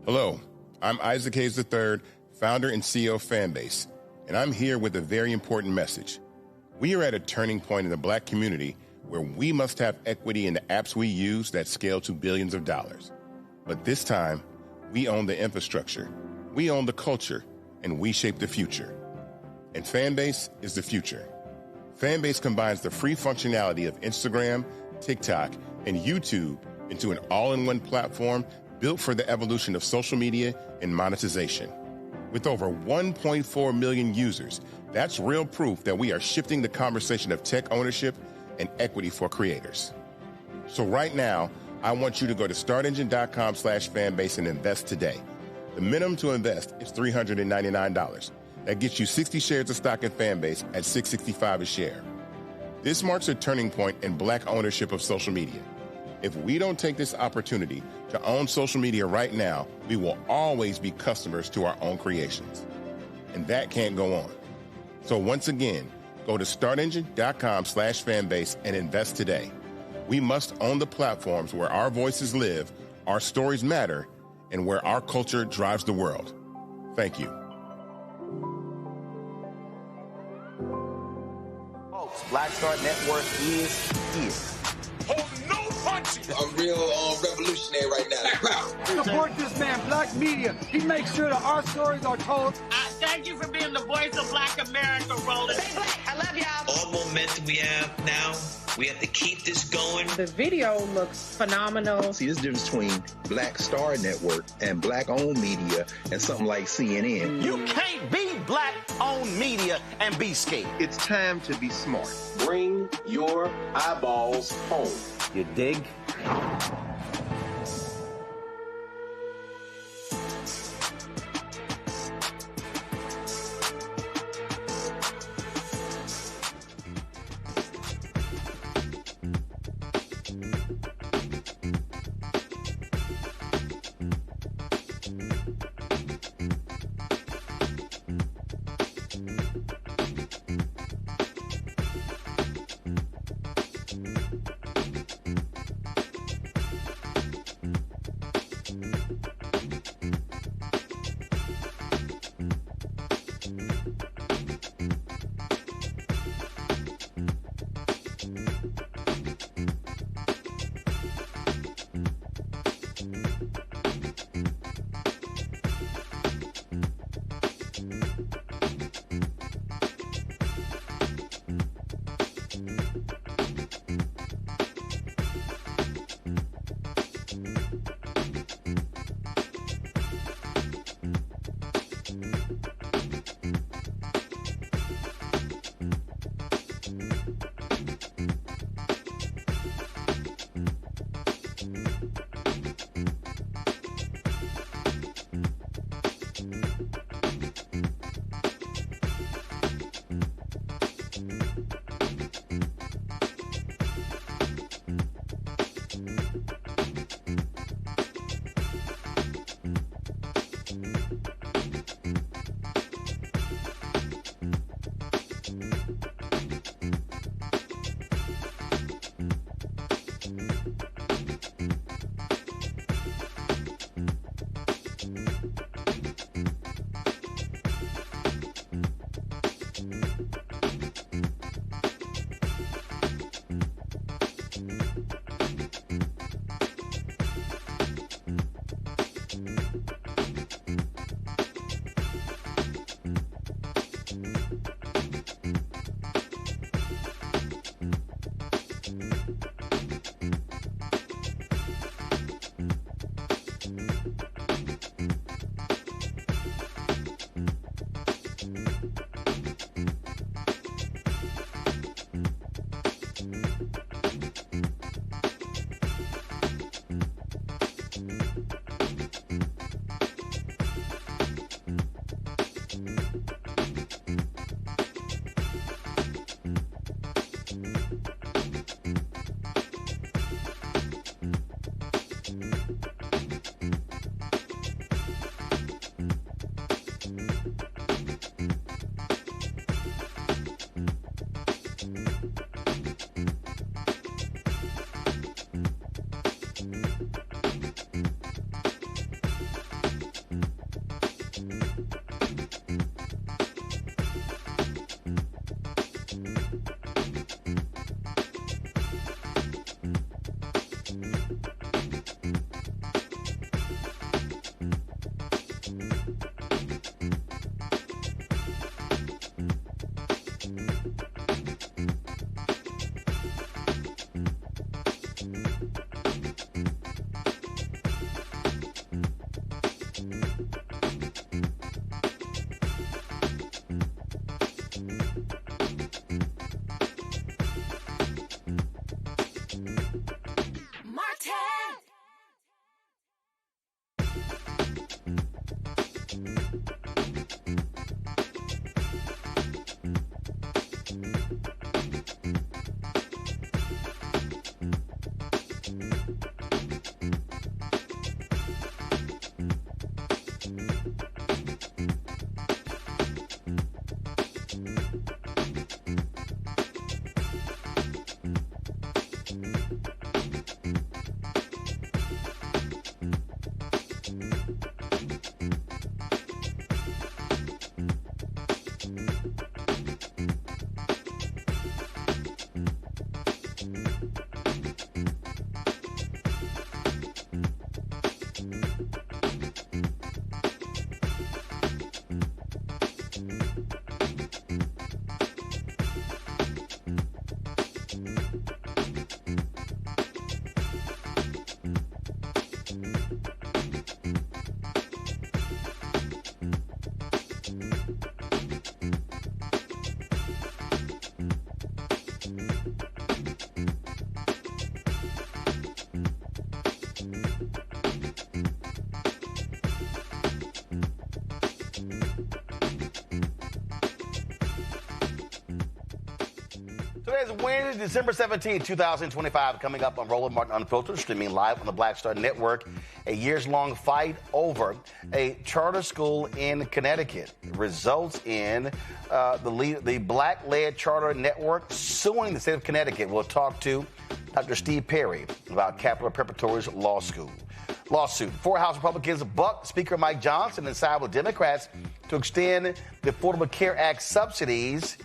Hello, I'm Isaac Hayes III, founder and CEO of Fanbase, and I'm here with a very important message. We are at a turning point in the Black community where we must have equity in the apps we use that scale to billions of dollars. But this time, we own the infrastructure, we own the culture, and we shape the future. And Fanbase is the future. Fanbase combines the free functionality of Instagram, TikTok, and YouTube into an all-in-one platform built for the evolution of social media and monetization. With over 1.4 million users, that's real proof that we are shifting the conversation of tech ownership and equity for creators. So right now, I want you to go to startengine.com/fanbase and invest today. The minimum to invest is $399. That gets you 60 shares of stock in Fanbase at $665 a share. This marks a turning point in Black ownership of social media. If we don't take this opportunity to own social media right now, we will always be customers to our own creations. And that can't go on. So once again, go to startengine.com/fanbase and invest today. We must own the platforms where our voices live, our stories matter, and where our culture drives the world. Thank you. Folks, Black Star Network is here. Oh, no punches! I'm real revolutionary right now. Support this man, Black Media. He makes sure that our stories are told. Thank you for being the voice of Black America, Roland. Stay Black. I love y'all. All momentum we have now, we have to keep this going. The video looks phenomenal. See, this difference between Black Star Network and Black-owned media and something like CNN. You can't be Black-owned media and be scared. It's time to be smart. Bring your eyeballs home. You dig? Wednesday, December 17, 2025, coming up on Roland Martin Unfiltered, streaming live on the Black Star Network. A years-long fight over a charter school in Connecticut results in the black-led charter network suing the state of Connecticut. We'll talk to Dr. Steve Perry about Capital Preparatory Lawsuit. 4 House Republicans bucked Speaker Mike Johnson and side with Democrats to extend the Affordable Care Act subsidies.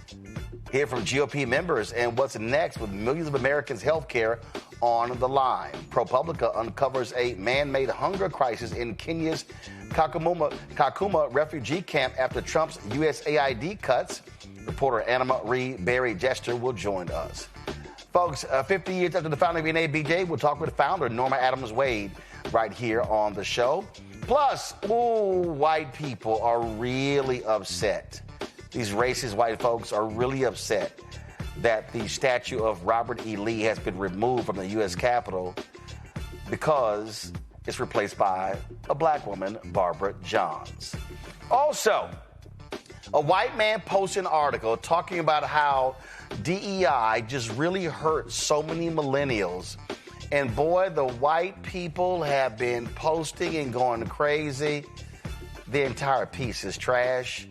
Hear from GOP members and what's next with millions of Americans' health care on the line. ProPublica uncovers a man-made hunger crisis in Kenya's Kakuma refugee camp after Trump's USAID cuts. Reporter Anna Maria Barry-Jester will join us. Folks, 50 years after the founding of NABJ, we'll talk with the founder, Norma Adams-Wade, right here on the show. Plus, white people are really upset. These racist white folks are really upset that the statue of Robert E. Lee has been removed from the U.S. Capitol because it's replaced by a black woman, Barbara Johns. Also, a white man posted an article talking about how DEI just really hurt so many millennials. And boy, the white people have been posting and going crazy. The entire piece is trash.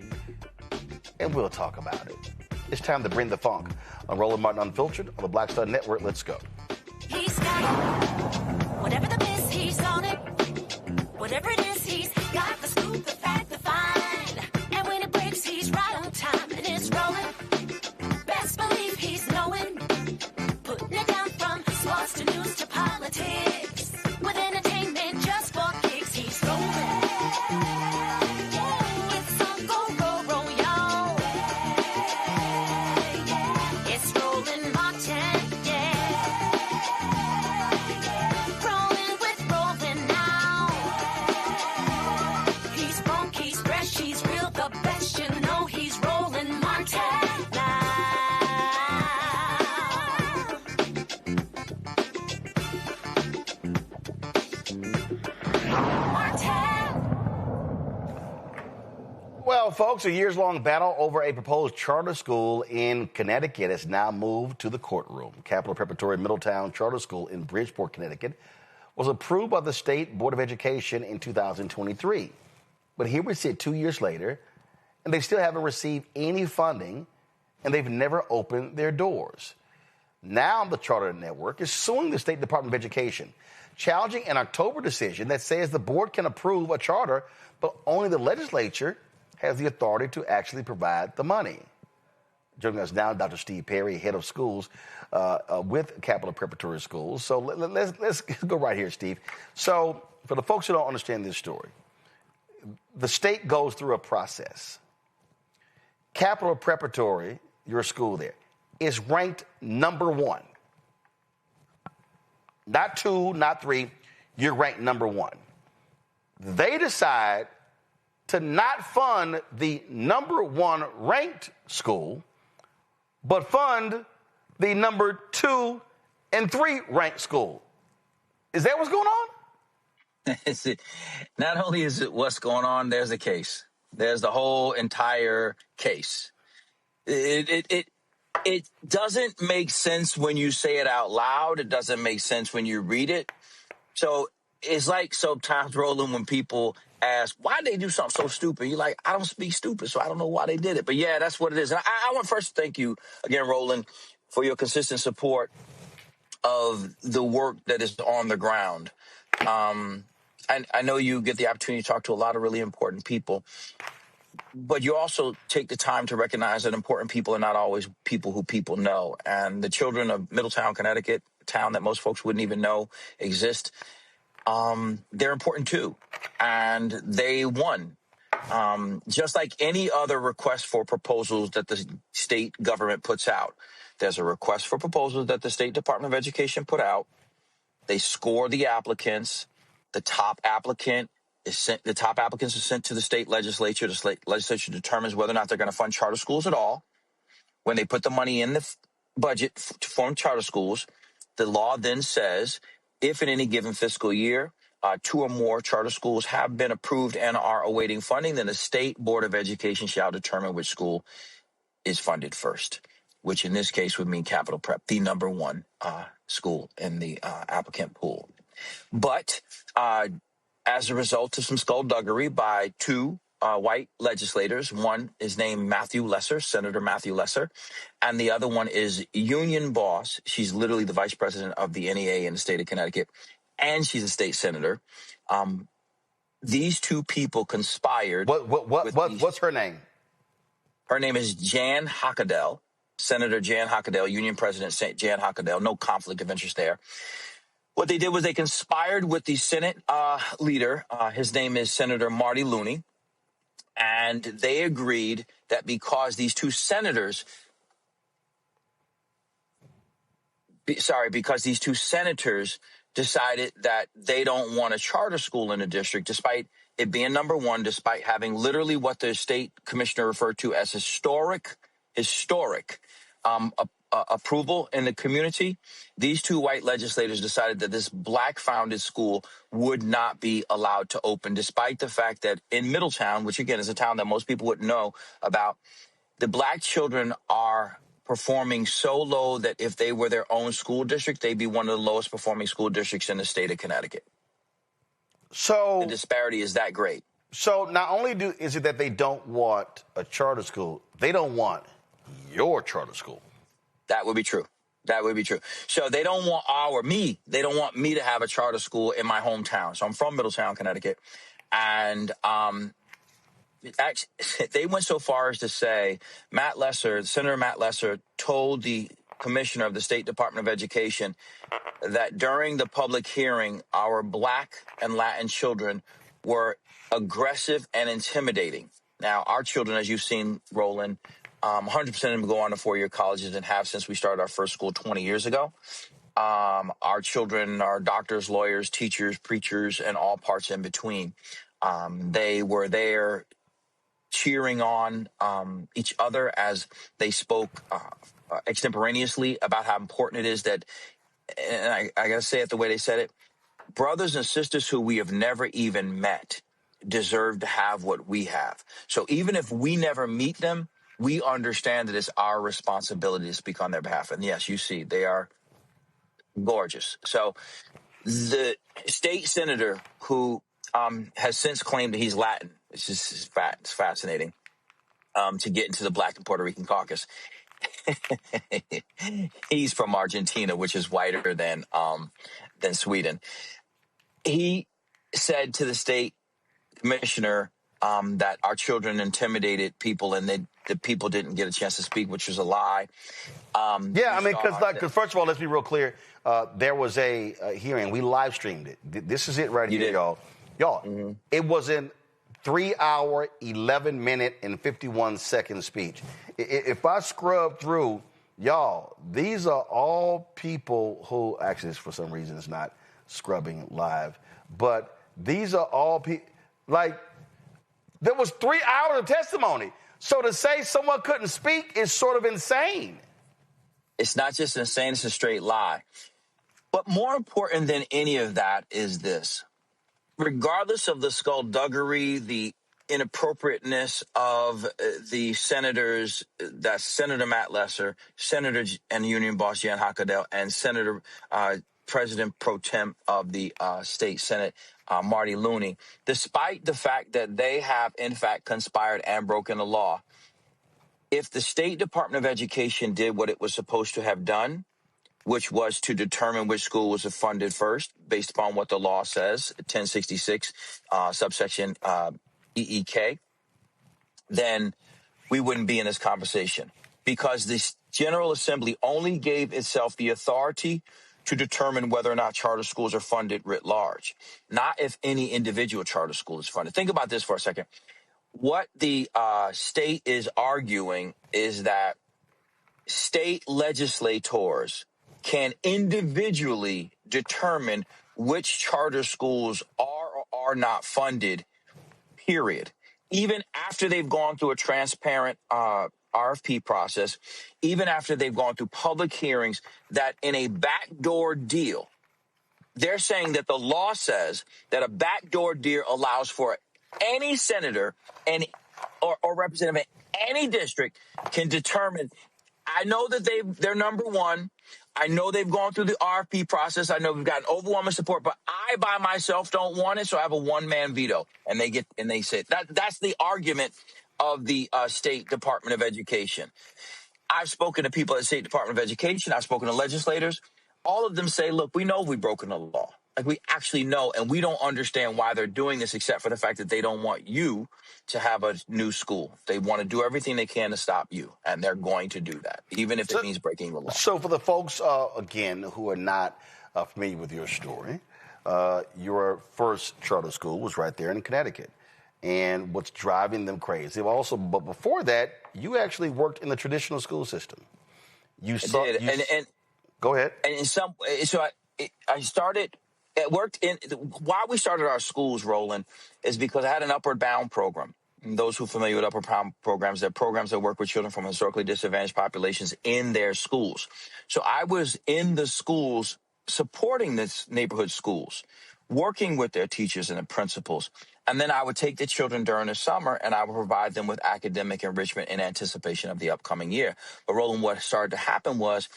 And we'll talk about it. It's time to bring the funk on Roland Martin Unfiltered on the Black Star Network. Let's go. He's got it. Whatever the biz, he's on it. Whatever it is, he's got the scoop, the fact, the find. And when it breaks, he's right on time and it's rolling. Best believe he's knowing. Putting it down from sports to news to politics. With entertainment just for kicks, he's rolling. Well, folks, a years-long battle over a proposed charter school in Connecticut has now moved to the courtroom. Capital Preparatory Middletown Charter School in Bridgeport, Connecticut, was approved by the State Board of Education in 2023. But here we sit 2 years later, and they still haven't received any funding, and they've never opened their doors. Now the charter network is suing the State Department of Education, challenging an October decision that says the board can approve a charter, but only the legislature has the authority to actually provide the money. Joining us now, Dr. Steve Perry, head of schools with Capital Preparatory Schools. So let's go right here, Steve. So for the folks who don't understand this story, the state goes through a process. Capital Preparatory, your school there, is ranked number 1. Not 2, not 3. You're ranked number 1. They decide to not fund the number 1 ranked school, but fund the number 2 and 3 ranked school. Is that what's going on? Not only is it what's going on, there's a case. There's the whole entire case. It doesn't make sense when you say it out loud. It doesn't make sense when you read it. So it's like sometimes, Roland, when people ask, why did they do something so stupid? You're like, I don't speak stupid, so I don't know why they did it. But yeah, that's what it is. And I want first to thank you again, Roland, for your consistent support of the work that is on the ground. I know you get the opportunity to talk to a lot of really important people, but you also take the time to recognize that important people are not always people who people know. And the children of Middletown, Connecticut, a town that most folks wouldn't even know exist, they're important too. And they won. Just like any other request for proposals that the state government puts out. There's a request for proposals that the State Department of Education put out. They score the applicants. The top applicants are sent to the state legislature. The state legislature determines whether or not they're going to fund charter schools at all. When they put the money in the budget to fund charter schools, the law then says if in any given fiscal year 2 or more charter schools have been approved and are awaiting funding, then the State Board of Education shall determine which school is funded first. which in this case would mean Capital Prep, the number one school in the applicant pool. But as a result of some skullduggery by two white legislators, one is named Matthew Lesser, Senator Matthew Lesser, and the other one is Union Boss. She's literally the vice president of the NEA in the state of Connecticut, and she's a state senator. These two people conspired. What's her name? Her name is Jan Hockadell, Senator Jan Hockadell, Union President Jan Hockadell. No conflict of interest there. What they did was they conspired with the Senate leader. His name is Senator Marty Looney. And they agreed that because these two senators, decided that they don't want a charter school in the district, despite it being number one, despite having literally what the state commissioner referred to as historic approval in the community. These two white legislators decided that this black-founded school would not be allowed to open, despite the fact that in Middletown, which again is a town that most people wouldn't know about, the black children are performing so low that if they were their own school district, they'd be one of the lowest performing school districts in the state of Connecticut. So the disparity is that great. So not only is it that they don't want a charter school, they don't want your charter school. That would be true. That would be true. So they don't want they don't want me to have a charter school in my hometown. So I'm from Middletown, Connecticut. And actually, they went so far as to say Senator Matt Lesser told the commissioner of the State Department of Education that during the public hearing, our black and Latin children were aggressive and intimidating. Now, our children, as you've seen, Roland, 100% of them go on to four-year colleges and have since we started our first school 20 years ago. Our children are doctors, lawyers, teachers, preachers, and all parts in between. They were there cheering on each other as they spoke extemporaneously about how important it is that, and I got to say it the way they said it, brothers and sisters who we have never even met deserve to have what we have. So even if we never meet them, we understand that it's our responsibility to speak on their behalf. And yes, you see, they are gorgeous. So the state senator who has since claimed that he's Latin, it's fascinating, to get into the Black and Puerto Rican caucus. He's from Argentina, which is whiter than Sweden. He said to the state commissioner that our children intimidated people and the people didn't get a chance to speak, which was a lie. Because first of all, let's be real clear. There was a hearing. We live streamed it. This is it right here, y'all. Y'all, It was in 3 hour, 11 minute, and 51 second speech. If I scrub through, y'all, these are all people who, actually, for some reason, it's not scrubbing live, but these are all people, like, there was 3 hours of testimony. So to say someone couldn't speak is sort of insane. It's not just insane, it's a straight lie. But more important than any of that is this. Regardless of the skullduggery, the inappropriateness of the senators, that's Senator Matt Lesser, Senator and Union Boss Jan Hockadell, and Senator President Pro Tem of the State Senate, Marty Looney, despite the fact that they have, in fact, conspired and broken the law, if the State Department of Education did what it was supposed to have done, which was to determine which school was funded first, based upon what the law says, 1066, subsection EEK, then we wouldn't be in this conversation, because the General Assembly only gave itself the authority to determine whether or not charter schools are funded writ large, not if any individual charter school is funded. Think about this for a second. What the state is arguing is that state legislators can individually determine which charter schools are or are not funded, period. Even after they've gone through a transparent RFP process, even after they've gone through public hearings, that in a backdoor deal, they're saying that the law says that a backdoor deal allows for any senator or representative in any district can determine I know that they're number one. I know they've gone through the RFP process. I know we've gotten overwhelming support, but I by myself don't want it, so I have a one-man veto. And they say that's the argument of the State Department of Education. I've spoken to people at the State Department of Education. I've spoken to legislators. All of them say, look, we know we've broken the law. Like, we actually know, and we don't understand why they're doing this except for the fact that they don't want you to have a new school. They want to do everything they can to stop you, and they're going to do that, even if it means breaking the law. So for the folks, again, who are not familiar with your story, your first charter school was right there in Connecticut. And what's driving them crazy. But before that, you actually worked in the traditional school system. You did. Go ahead. And I started. It worked in. Why we started our schools, Roland, is because I had an Upward Bound program. And those who are familiar with Upward Bound programs, they're programs that work with children from historically disadvantaged populations in their schools. So I was in the schools supporting this neighborhood schools, working with their teachers and the principals. And then I would take the children during the summer and I would provide them with academic enrichment in anticipation of the upcoming year. But Roland, what started to happen was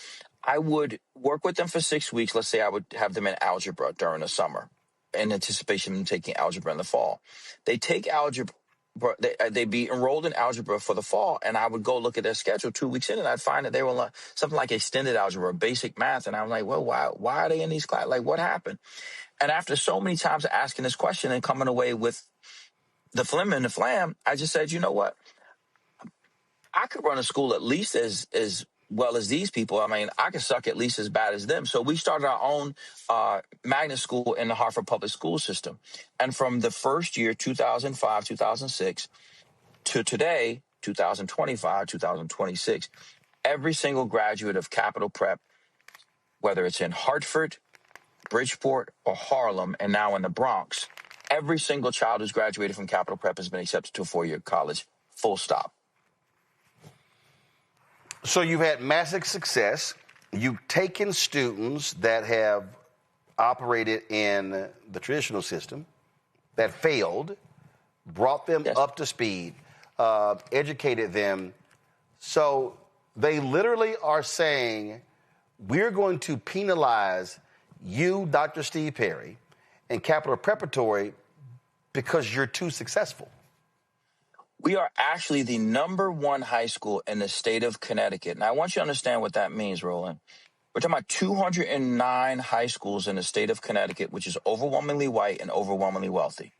I would work with them for 6 weeks. Let's say I would have them in algebra during the summer in anticipation of them taking algebra in the fall. They take algebra. They'd be enrolled in algebra for the fall, and I would go look at their schedule 2 weeks in, and I'd find that they were something like extended algebra, basic math, and I'm like, well, why are they in these classes? Like, what happened? And after so many times of asking this question and coming away with the flim and the flam, I just said, you know what? I could run a school at least as well as these people. I mean, I could suck at least as bad as them. So we started our own magnet school in the Hartford Public School System. And from the first year, 2005, 2006, to today, 2025, 2026, every single graduate of Capital Prep, whether it's in Hartford, Bridgeport, or Harlem, and now in the Bronx, every single child who's graduated from Capital Prep has been accepted to a four-year college, full stop. So you've had massive success. You've taken students that have operated in the traditional system, that failed, brought them up to speed, educated them. So they literally are saying, we're going to penalize you, Dr. Steve Perry, and Capital Preparatory because you're too successful. We are actually the #1 high school in the state of Connecticut. And I want you to understand what that means, Roland. We're talking about 209 high schools in the state of Connecticut, which is overwhelmingly white and overwhelmingly wealthy.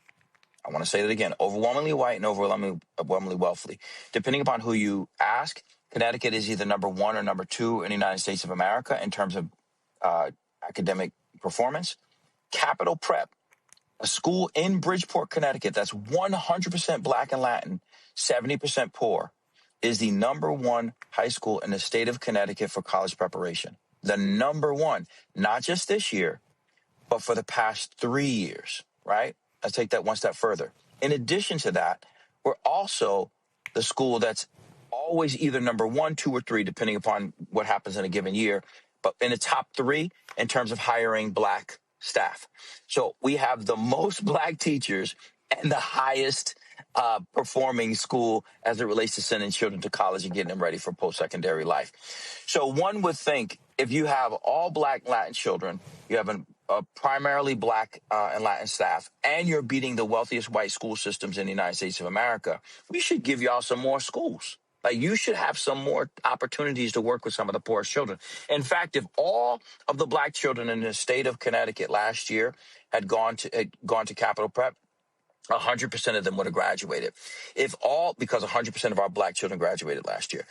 I want to say that again, overwhelmingly white and overwhelmingly wealthy. Depending upon who you ask, Connecticut is either #1 or #2 in the United States of America in terms of academic performance. Capital Prep, a school in Bridgeport, Connecticut, that's 100% Black and Latin, 70% poor, is the #1 high school in the state of Connecticut for college preparation. The #1, not just this year, but for the past 3 years, right? Let's take that one step further. In addition to that, we're also the school that's always either #1, 2, or 3, depending upon what happens in a given year, but in the top 3 in terms of hiring Black staff. So we have the most Black teachers and the highest performing school as it relates to sending children to college and getting them ready for post-secondary life. So one would think if you have all Black Latin children, you have a primarily Black and Latin staff, and you're beating the wealthiest white school systems in the United States of America, we should give y'all some more schools. Like, you should have some more opportunities to work with some of the poorest children. In fact, if all of the Black children in the state of Connecticut last year had gone to Capital Prep, 100% of them would have graduated. Because 100% of our Black children graduated last year.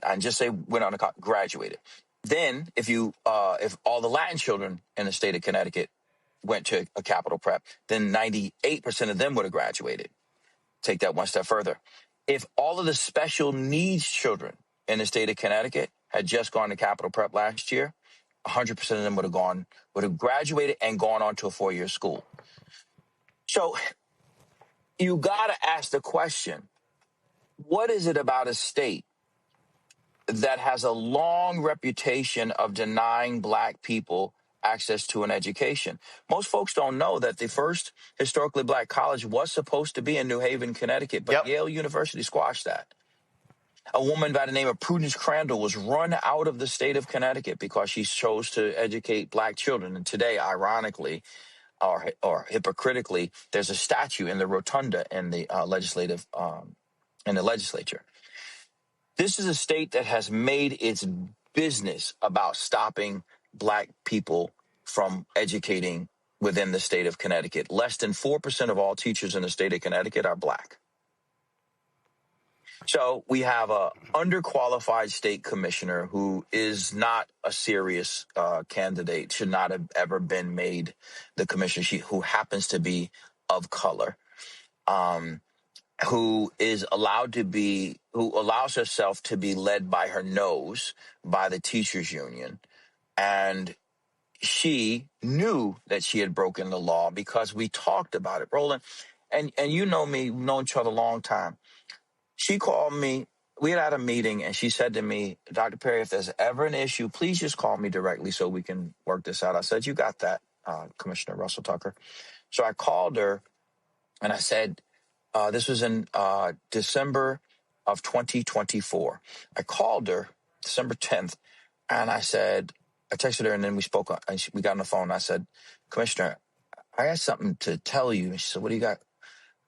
And just say went on to graduated. Then if all the Latin children in the state of Connecticut went to a Capital Prep, then 98% of them would have graduated. Take that one step further. If all of the special needs children in the state of Connecticut had just gone to Capital Prep last year, 100% of them would have graduated and gone on to a 4-year school. So you got to ask the question, what is it about a state that has a long reputation of denying Black people access to an education? Most folks don't know that the first historically Black college was supposed to be in New Haven, Connecticut, but Yale University squashed that. A woman by the name of Prudence Crandall was run out of the state of Connecticut because she chose to educate black children. And today, ironically, or hypocritically, there's a statue in the rotunda in the legislature. This is a state that has made its business about stopping black people from educating within the state of Connecticut. Less than 4% of all teachers in the state of Connecticut are black. So we have a underqualified state commissioner who is not a serious candidate, should not have ever been made the commissioner, who happens to be of color, who allows herself to be led by her nose by the teachers union. And she knew that she had broken the law because we talked about it, Roland. And you know me, we've known each other a long time. She called me. We had a meeting, and she said to me, Dr. Perry, if there's ever an issue, please just call me directly so we can work this out. I said, you got that, Commissioner Russell Tucker. So I called her, and I said, this was in December of 2024. I called her December 10th, and I said, I texted her, and then we spoke, and we got on the phone. And I said, Commissioner, I got something to tell you. And she said, what do you got?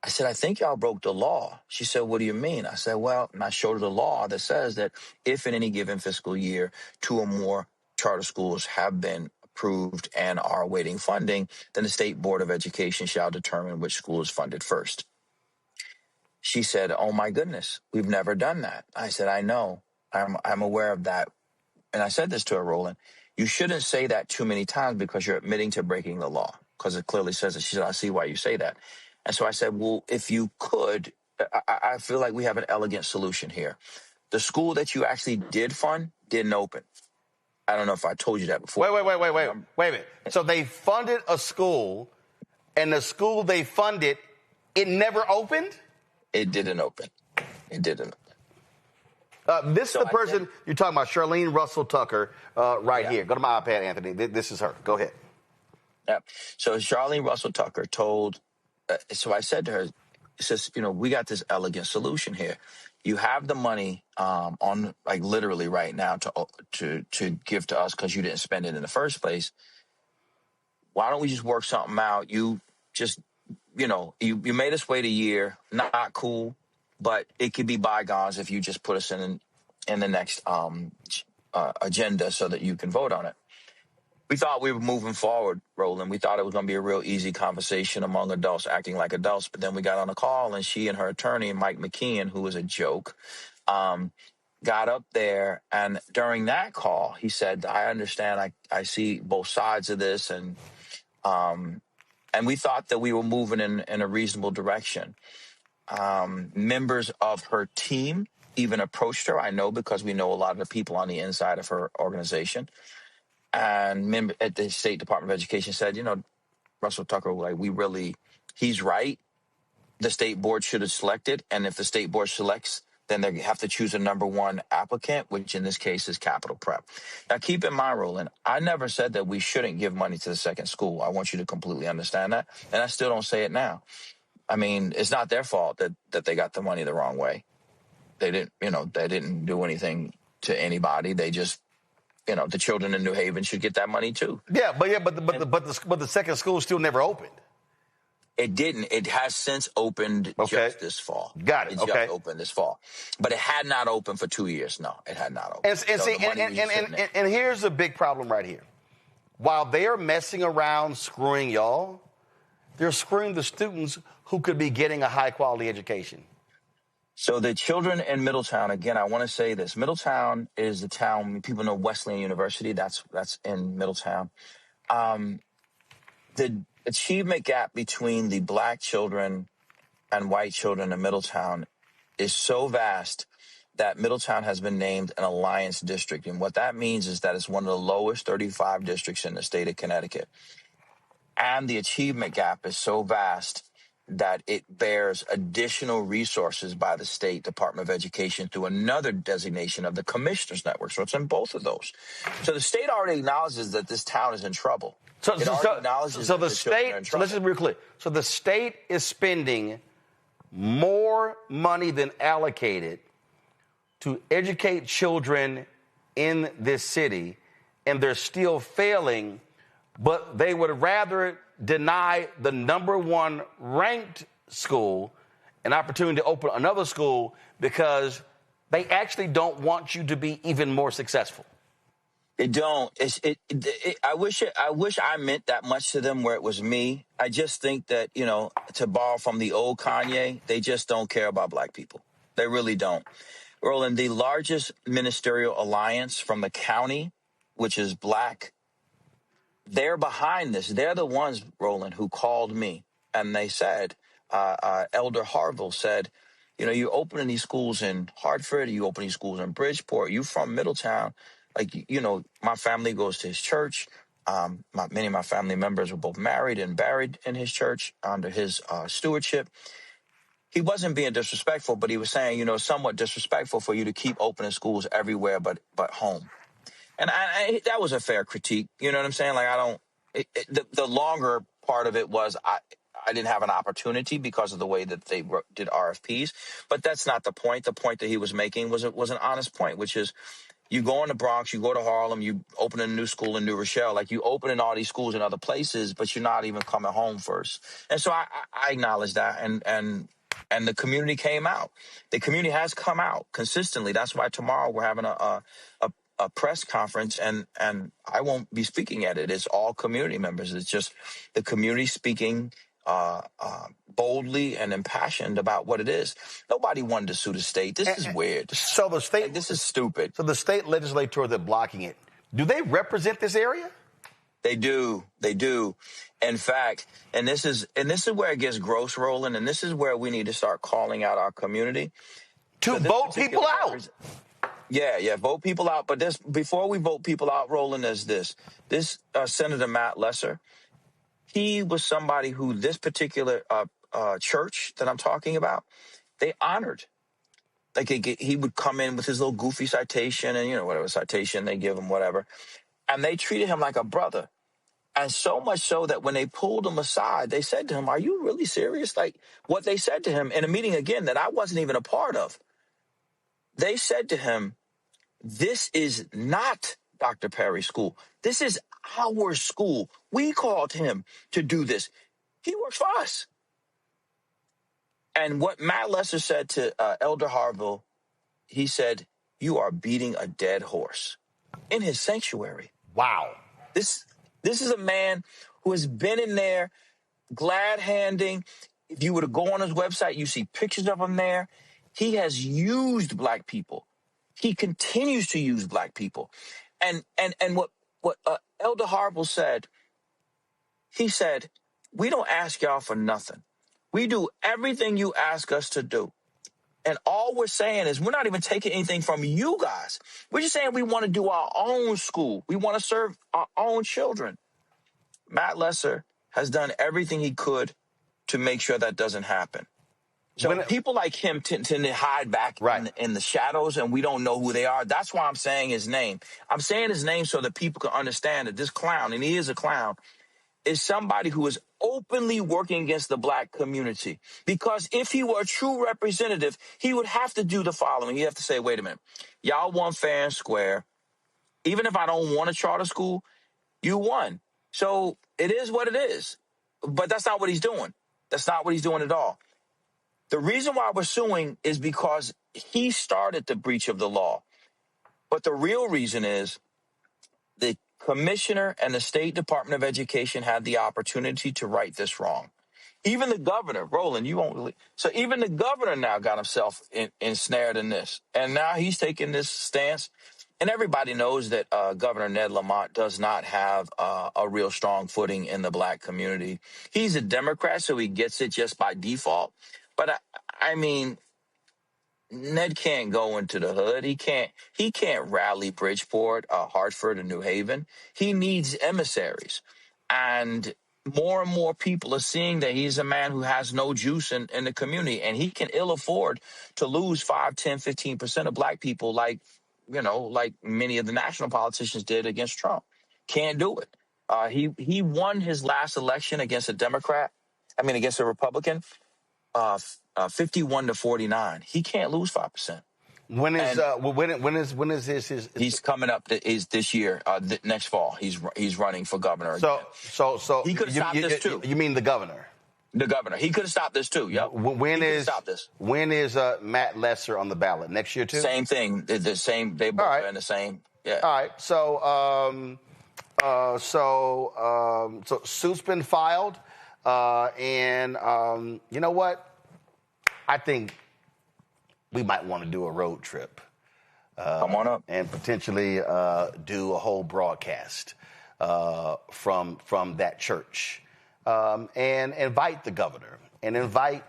I said, I think y'all broke the law. She said, what do you mean? I said, well, and I showed her the law that says that if in any given fiscal year 2 or more charter schools have been approved and are awaiting funding, then the State Board of Education shall determine which school is funded first. She said, oh, my goodness, we've never done that. I said, I know. I'm aware of that. And I said this to her, Roland, you shouldn't say that too many times because you're admitting to breaking the law, because it clearly says it. She said, I see why you say that. And so I said, well, if you could, I feel like we have an elegant solution here. The school that you actually did fund didn't open. I don't know if I told you that before. Wait a minute. So they funded a school, and the school they funded, it never opened? It didn't open. It didn't. This is the person you're talking about, Charlene Russell Tucker, here. Go to my iPad, Anthony. This is her. Go ahead. Yeah. So Charlene Russell Tucker told... so I said to her, it says, we got this elegant solution here. You have the money on, like, literally right now to give to us because you didn't spend it in the first place. Why don't we just work something out? You just, you made us wait a year. Not cool, but it could be bygones if you just put us in the next agenda so that you can vote on it. We thought we were moving forward, Roland. We thought it was going to be a real easy conversation among adults acting like adults. But then we got on a call, and she and her attorney, Mike McKeon, who was a joke, got up there. And during that call, he said, I understand. I see both sides of this. And we thought that we were moving in a reasonable direction. Members of her team even approached her. I know because we know a lot of the people on the inside of her organization. And member at the State Department of Education said, Russell Tucker, he's right. The state board should have selected. And if the state board selects, then they have to choose a number one applicant, which in this case is Capital Prep. Now, keep in mind, Roland, I never said that we shouldn't give money to the second school. I want you to completely understand that. And I still don't say it now. I mean, it's not their fault that they got the money the wrong way. They didn't do anything to anybody. They just, the children in New Haven should get that money too. Yeah, but the second school still never opened. It didn't. It has since opened just this fall. Got it. It just opened this fall, but it had not opened for 2 years. No, it had not opened. And here's the big problem right here. While they're messing around, screwing y'all, they're screwing the students who could be getting a high quality education. So the children in Middletown, again, I want to say this. Middletown is the town, people know Wesleyan University, that's in Middletown. The achievement gap between the black children and white children in Middletown is so vast that Middletown has been named an alliance district. And what that means is that it's one of the lowest 35 districts in the state of Connecticut. And the achievement gap is so vast that it bears additional resources by the State Department of Education through another designation of the Commissioners Network. So it's in both of those. So the state already acknowledges that this town is in trouble. So the state, let's just be clear. So the state is spending more money than allocated to educate children in this city, and they're still failing, but they would rather deny the #1 ranked school an opportunity to open another school because they actually don't want you to be even more successful. They don't. I wish I meant that much to them where it was me. I just think that, to borrow from the old Kanye, they just don't care about black people. They really don't. Roland, the largest ministerial alliance from the county, which is black, they're behind this. They're the ones, Roland, who called me. And they said, Elder Harville said, you're opening these schools in Hartford, you open these schools in Bridgeport, you from Middletown. My family goes to his church. Many of my family members were both married and buried in his church under his stewardship. He wasn't being disrespectful, but he was saying, somewhat disrespectful for you to keep opening schools everywhere but home. And that was a fair critique. You know what I'm saying? The longer part of it was I didn't have an opportunity because of the way that they did RFPs. But that's not the point. The point that he was making was an honest point, which is, you go in the Bronx, you go to Harlem, you open a new school in New Rochelle. You open all these schools in other places, but you're not even coming home first. And so I acknowledge that, and the community came out. The community has come out consistently. That's why tomorrow we're having a press conference, and I won't be speaking at it. It's all community members. It's just the community speaking boldly and impassioned about what it is. Nobody wanted to sue the state. This is weird. So the state, this is stupid. So the state legislature that's blocking it, do they represent this area? They do. They do. In fact, and this is where it gets gross, Roland, and this is where we need to start calling out our community. To vote people out. Yeah, vote people out. But before we vote people out, Roland, there's this Senator Matt Lesser. He was somebody who this particular church that I'm talking about, they honored. He would come in with his little goofy citation and, whatever citation they give him, whatever. And they treated him like a brother. And so much so that when they pulled him aside, they said to him, "Are you really serious?" What they said to him in a meeting, again, that I wasn't even a part of. They said to him, "This is not Dr. Perry's school. This is our school. We called him to do this. He works for us." And what Matt Lesser said to Elder Harville, he said, "You are beating a dead horse in his sanctuary." Wow. This is a man who has been in there glad-handing. If you were to go on his website, you see pictures of him there. He has used black people. He continues to use black people. And what Elder Harville said, he said, "We don't ask y'all for nothing. We do everything you ask us to do. And all we're saying is we're not even taking anything from you guys. We're just saying we want to do our own school. We want to serve our own children." Matt Lesser has done everything he could to make sure that doesn't happen. So people like him tend to hide back in the shadows, and we don't know who they are. That's why I'm saying his name. I'm saying his name so that people can understand that this clown, and he is a clown, is somebody who is openly working against the black community. Because if he were a true representative, he would have to do the following. He'd have to say, wait a minute, y'all won fair and square. Even if I don't want a charter school, you won. So it is what it is. But that's not what he's doing. That's not what he's doing at all. The reason why we're suing is because he started the breach of the law. But the real reason is the commissioner and the State Department of Education had the opportunity to right this wrong. Even the governor, Roland, you won't believe. So even the governor now got himself ensnared in this. And now he's taking this stance. And everybody knows that Governor Ned Lamont does not have a real strong footing in the black community. He's a Democrat, so he gets it just by default. But I mean, Ned can't go into the hood. He can't rally Bridgeport, Hartford, and New Haven. He needs emissaries. And more people are seeing that he's a man who has no juice in the community, and he can ill afford to lose 5, 10, 15% of black people like many of the national politicians did against Trump. Can't do it. He won his last election against a Republican, 51-49. He can't lose 5%. When is his? He's coming up. Is this year? Next fall. He's running for governor. So he could have stopped this too. You mean the governor? The governor. He could have stopped this too. Yep. When is Matt Lesser on the ballot? Next year too? Same thing. The same. They both are in the same. Yeah. All right. So suit's been filed, and you know what? I think we might want to do a road trip. Come on up. And potentially do a whole broadcast from that church. And invite the governor, and invite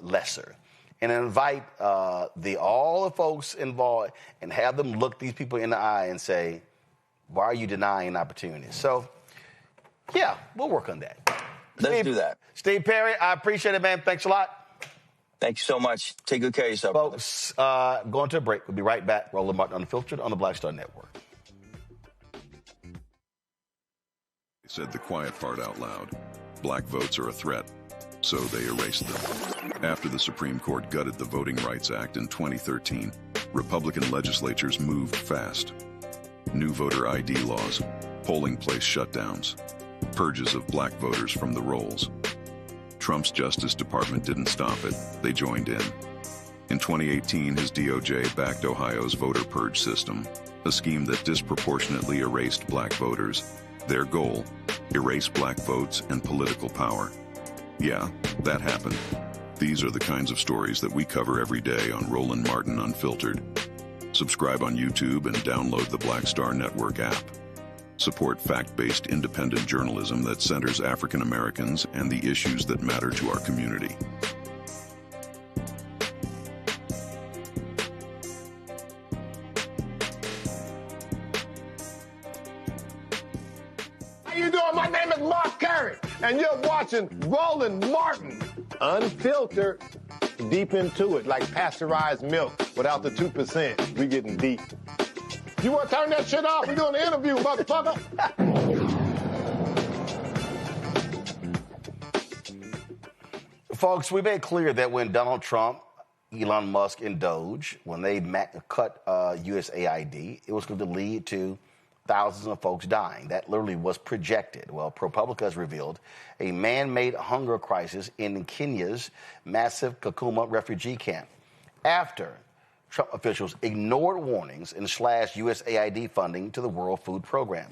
Lesser, and invite all the folks involved, and have them look these people in the eye and say, why are you denying opportunities? So, yeah, we'll work on that. Let's do that. Steve Perry, I appreciate it, man. Thanks a lot. Thank you so much. Take good care of yourself, folks. Going to a break. We'll be right back. Roland Martin Unfiltered on the Black Star Network. Said the quiet part out loud. Black votes are a threat, so they erased them. After the Supreme Court gutted the Voting Rights Act in 2013, Republican legislatures moved fast. New voter ID laws, polling place shutdowns, purges of black voters from the rolls. Trump's Justice Department didn't stop it, they joined in. In 2018, his DOJ backed Ohio's voter purge system, a scheme that disproportionately erased black voters. Their goal, erase black votes and political power. Yeah, that happened. These are the kinds of stories that we cover every day on Roland Martin Unfiltered. Subscribe on YouTube and download the Black Star Network app. Support fact-based independent journalism that centers African Americans and the issues that matter to our community. How you doing? My name is Mark Carey, and you're watching Roland Martin Unfiltered. Deep into it, like pasteurized milk without the 2%. We getting deep. You want to turn that shit off? We're doing an interview, motherfucker. Folks, we made clear that when Donald Trump, Elon Musk, and Doge, when they cut USAID, it was going to lead to thousands of folks dying. That literally was projected. Well, ProPublica has revealed a man-made hunger crisis in Kenya's massive Kakuma refugee camp after Trump officials ignored warnings and slashed USAID funding to the World Food Program.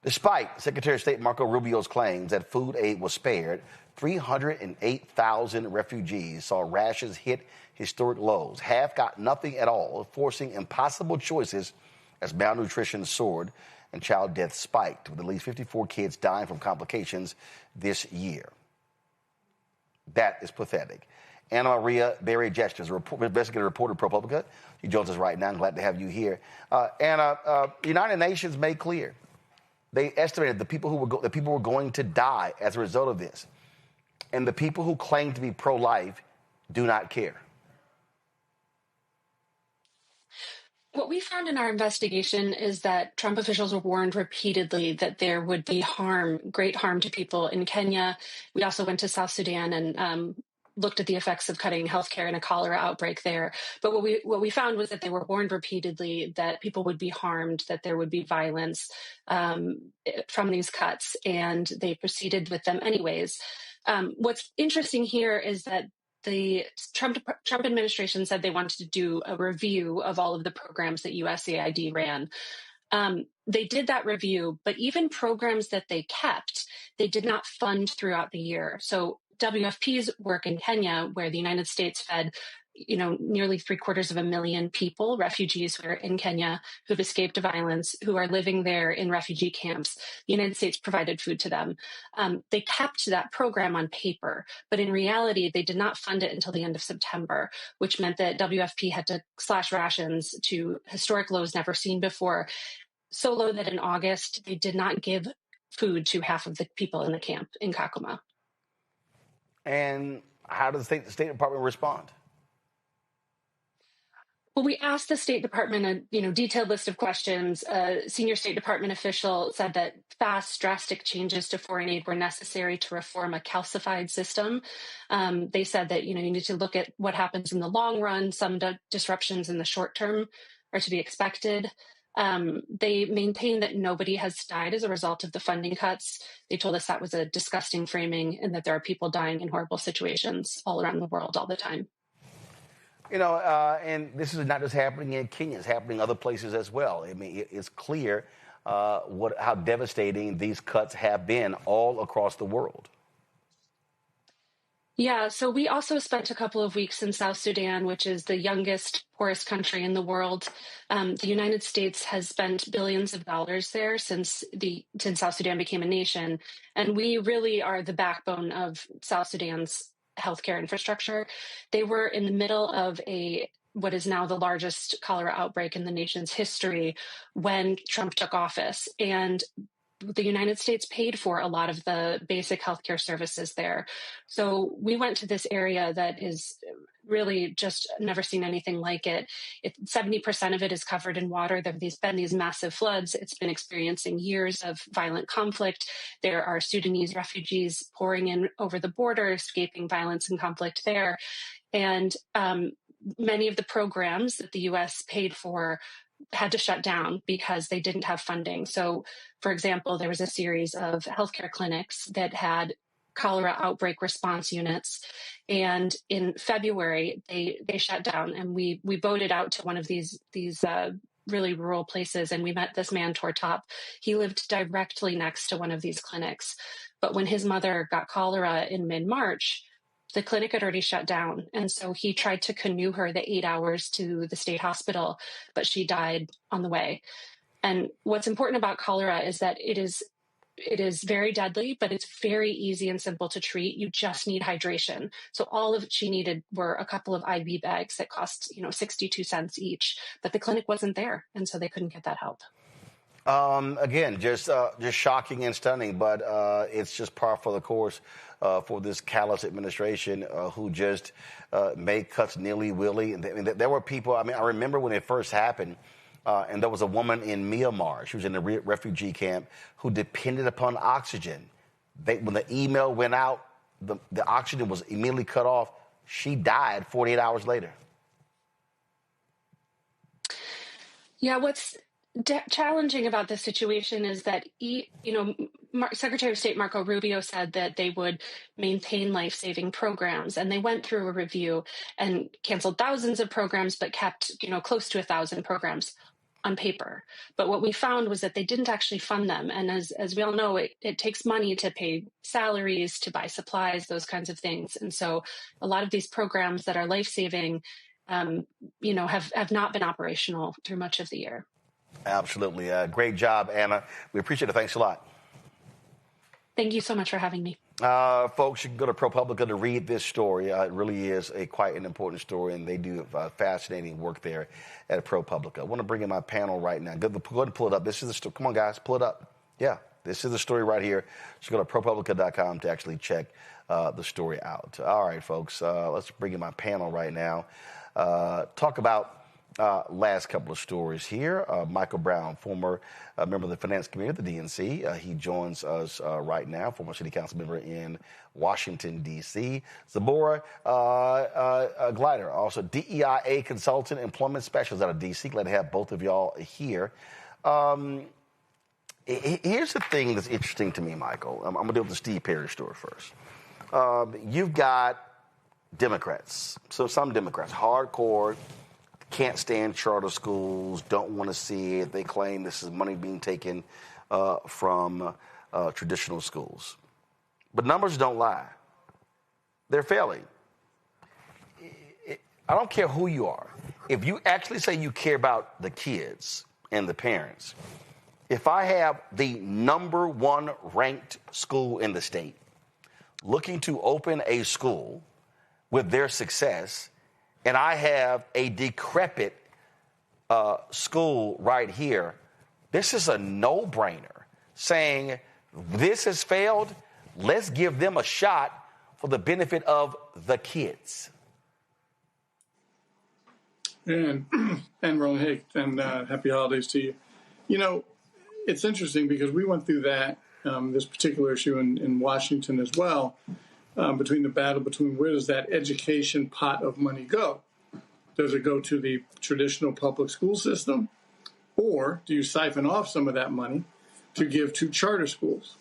Despite Secretary of State Marco Rubio's claims that food aid was spared, 308,000 refugees saw rations hit historic lows. Half got nothing at all, forcing impossible choices as malnutrition soared and child death spiked, with at least 54 kids dying from complications this year. That is pathetic. Anna Maria Barry-Jester is investigative reporter at ProPublica. She joins us right now. I'm glad to have you here. Anna, the United Nations made clear they estimated the people were going to die as a result of this, and the people who claim to be pro-life do not care. What we found in our investigation is that Trump officials were warned repeatedly that there would be great harm to people in Kenya. We also went to South Sudan and looked at the effects of cutting healthcare in a cholera outbreak there. But what we found was that they were warned repeatedly that people would be harmed, that there would be violence from these cuts, and they proceeded with them anyways. What's interesting here is that the Trump administration said they wanted to do a review of all of the programs that USAID ran. They did that review, but even programs that they kept, they did not fund throughout the year. So WFP's work in Kenya, where the United States fed nearly 750,000 people, refugees who are in Kenya, who have escaped violence, who are living there in refugee camps. The United States provided food to them. They kept that program on paper, but in reality, they did not fund it until the end of September, which meant that WFP had to slash rations to historic lows never seen before, so low that in August, they did not give food to half of the people in the camp in Kakuma. And how does the State Department respond? Well, we asked the State Department a detailed list of questions. A senior State Department official said that fast, drastic changes to foreign aid were necessary to reform a calcified system. They said that you need to look at what happens in the long run. Some disruptions in the short term are to be expected. They maintain that nobody has died as a result of the funding cuts. They told us that was a disgusting framing and that there are people dying in horrible situations all around the world all the time. And this is not just happening in Kenya; it's happening other places as well. I mean, it's clear how devastating these cuts have been all across the world. Yeah, so we also spent a couple of weeks in South Sudan, which is the youngest, poorest country in the world. The United States has spent billions of dollars there since South Sudan became a nation, and we really are the backbone of South Sudan's healthcare infrastructure. They were in the middle of what is now the largest cholera outbreak in the nation's history when Trump took office. And the United States paid for a lot of the basic healthcare services there. So we went to this area that is really just never seen anything like it. 70% of it is covered in water. There have been these massive floods. It's been experiencing years of violent conflict. There are Sudanese refugees pouring in over the border, escaping violence and conflict there. And many of the programs that the U.S. paid for had to shut down because they didn't have funding. So, for example, there was a series of healthcare clinics that had cholera outbreak response units. And in February, they shut down, and we boated out to one of these really rural places, and we met this man, Tortop. He lived directly next to one of these clinics. But when his mother got cholera in mid-March, the clinic had already shut down. And so he tried to canoe her the 8 hours to the state hospital, but she died on the way. And what's important about cholera is that it is very deadly, but it's very easy and simple to treat. You just need hydration. So all of she needed were a couple of IV bags that cost 62 cents each, but the clinic wasn't there, and so they couldn't get that help. Again, just shocking and stunning, but it's just par for the course for this callous administration who just made cuts nilly-willy. There were people, I remember when it first happened, and there was a woman in Myanmar, she was in a refugee camp, who depended upon oxygen. When the email went out, the oxygen was immediately cut off. She died 48 hours later. Yeah, what's challenging about this situation is that, Secretary of State Marco Rubio said that they would maintain life-saving programs, and they went through a review and canceled thousands of programs, but kept, close to 1,000 programs on paper. But what we found was that they didn't actually fund them. And as we all know, it takes money to pay salaries, to buy supplies, those kinds of things. And so a lot of these programs that are life-saving, have not been operational through much of the year. Absolutely. Great job, Anna. We appreciate it. Thanks a lot. Thank you so much for having me. Folks, you can go to ProPublica to read this story. It really is quite an important story, and they do fascinating work there at ProPublica. I want to bring in my panel right now. Go ahead and pull it up. This is the story. Come on, guys, pull it up. Yeah, this is the story right here. So go to ProPublica.com to actually check the story out. All right, folks, let's bring in my panel right now. Talk about last couple of stories here. Michael Brown, former member of the finance committee of the DNC. He joins us right now, former city council member in Washington, D.C. Zabora Glider, also DEIA consultant, employment specialist out of D.C. Glad to have both of y'all here. Here's the thing that's interesting to me, Michael. I'm going to deal with the Steve Perry story first. You've got Democrats. So some Democrats, hardcore, can't stand charter schools, don't want to see it. They claim this is money being taken from traditional schools. But numbers don't lie. They're failing. I don't care who you are. If you actually say you care about the kids and the parents, if I have the #1 ranked school in the state looking to open a school with their success, and I have a decrepit school right here, this is a no-brainer saying this has failed. Let's give them a shot for the benefit of the kids. And Roland, hey, and happy holidays to you. You know, it's interesting because we went through that, this particular issue in Washington as well, between the battle between where does that education pot of money go? Does it go to the traditional public school system, or do you siphon off some of that money to give to charter schools?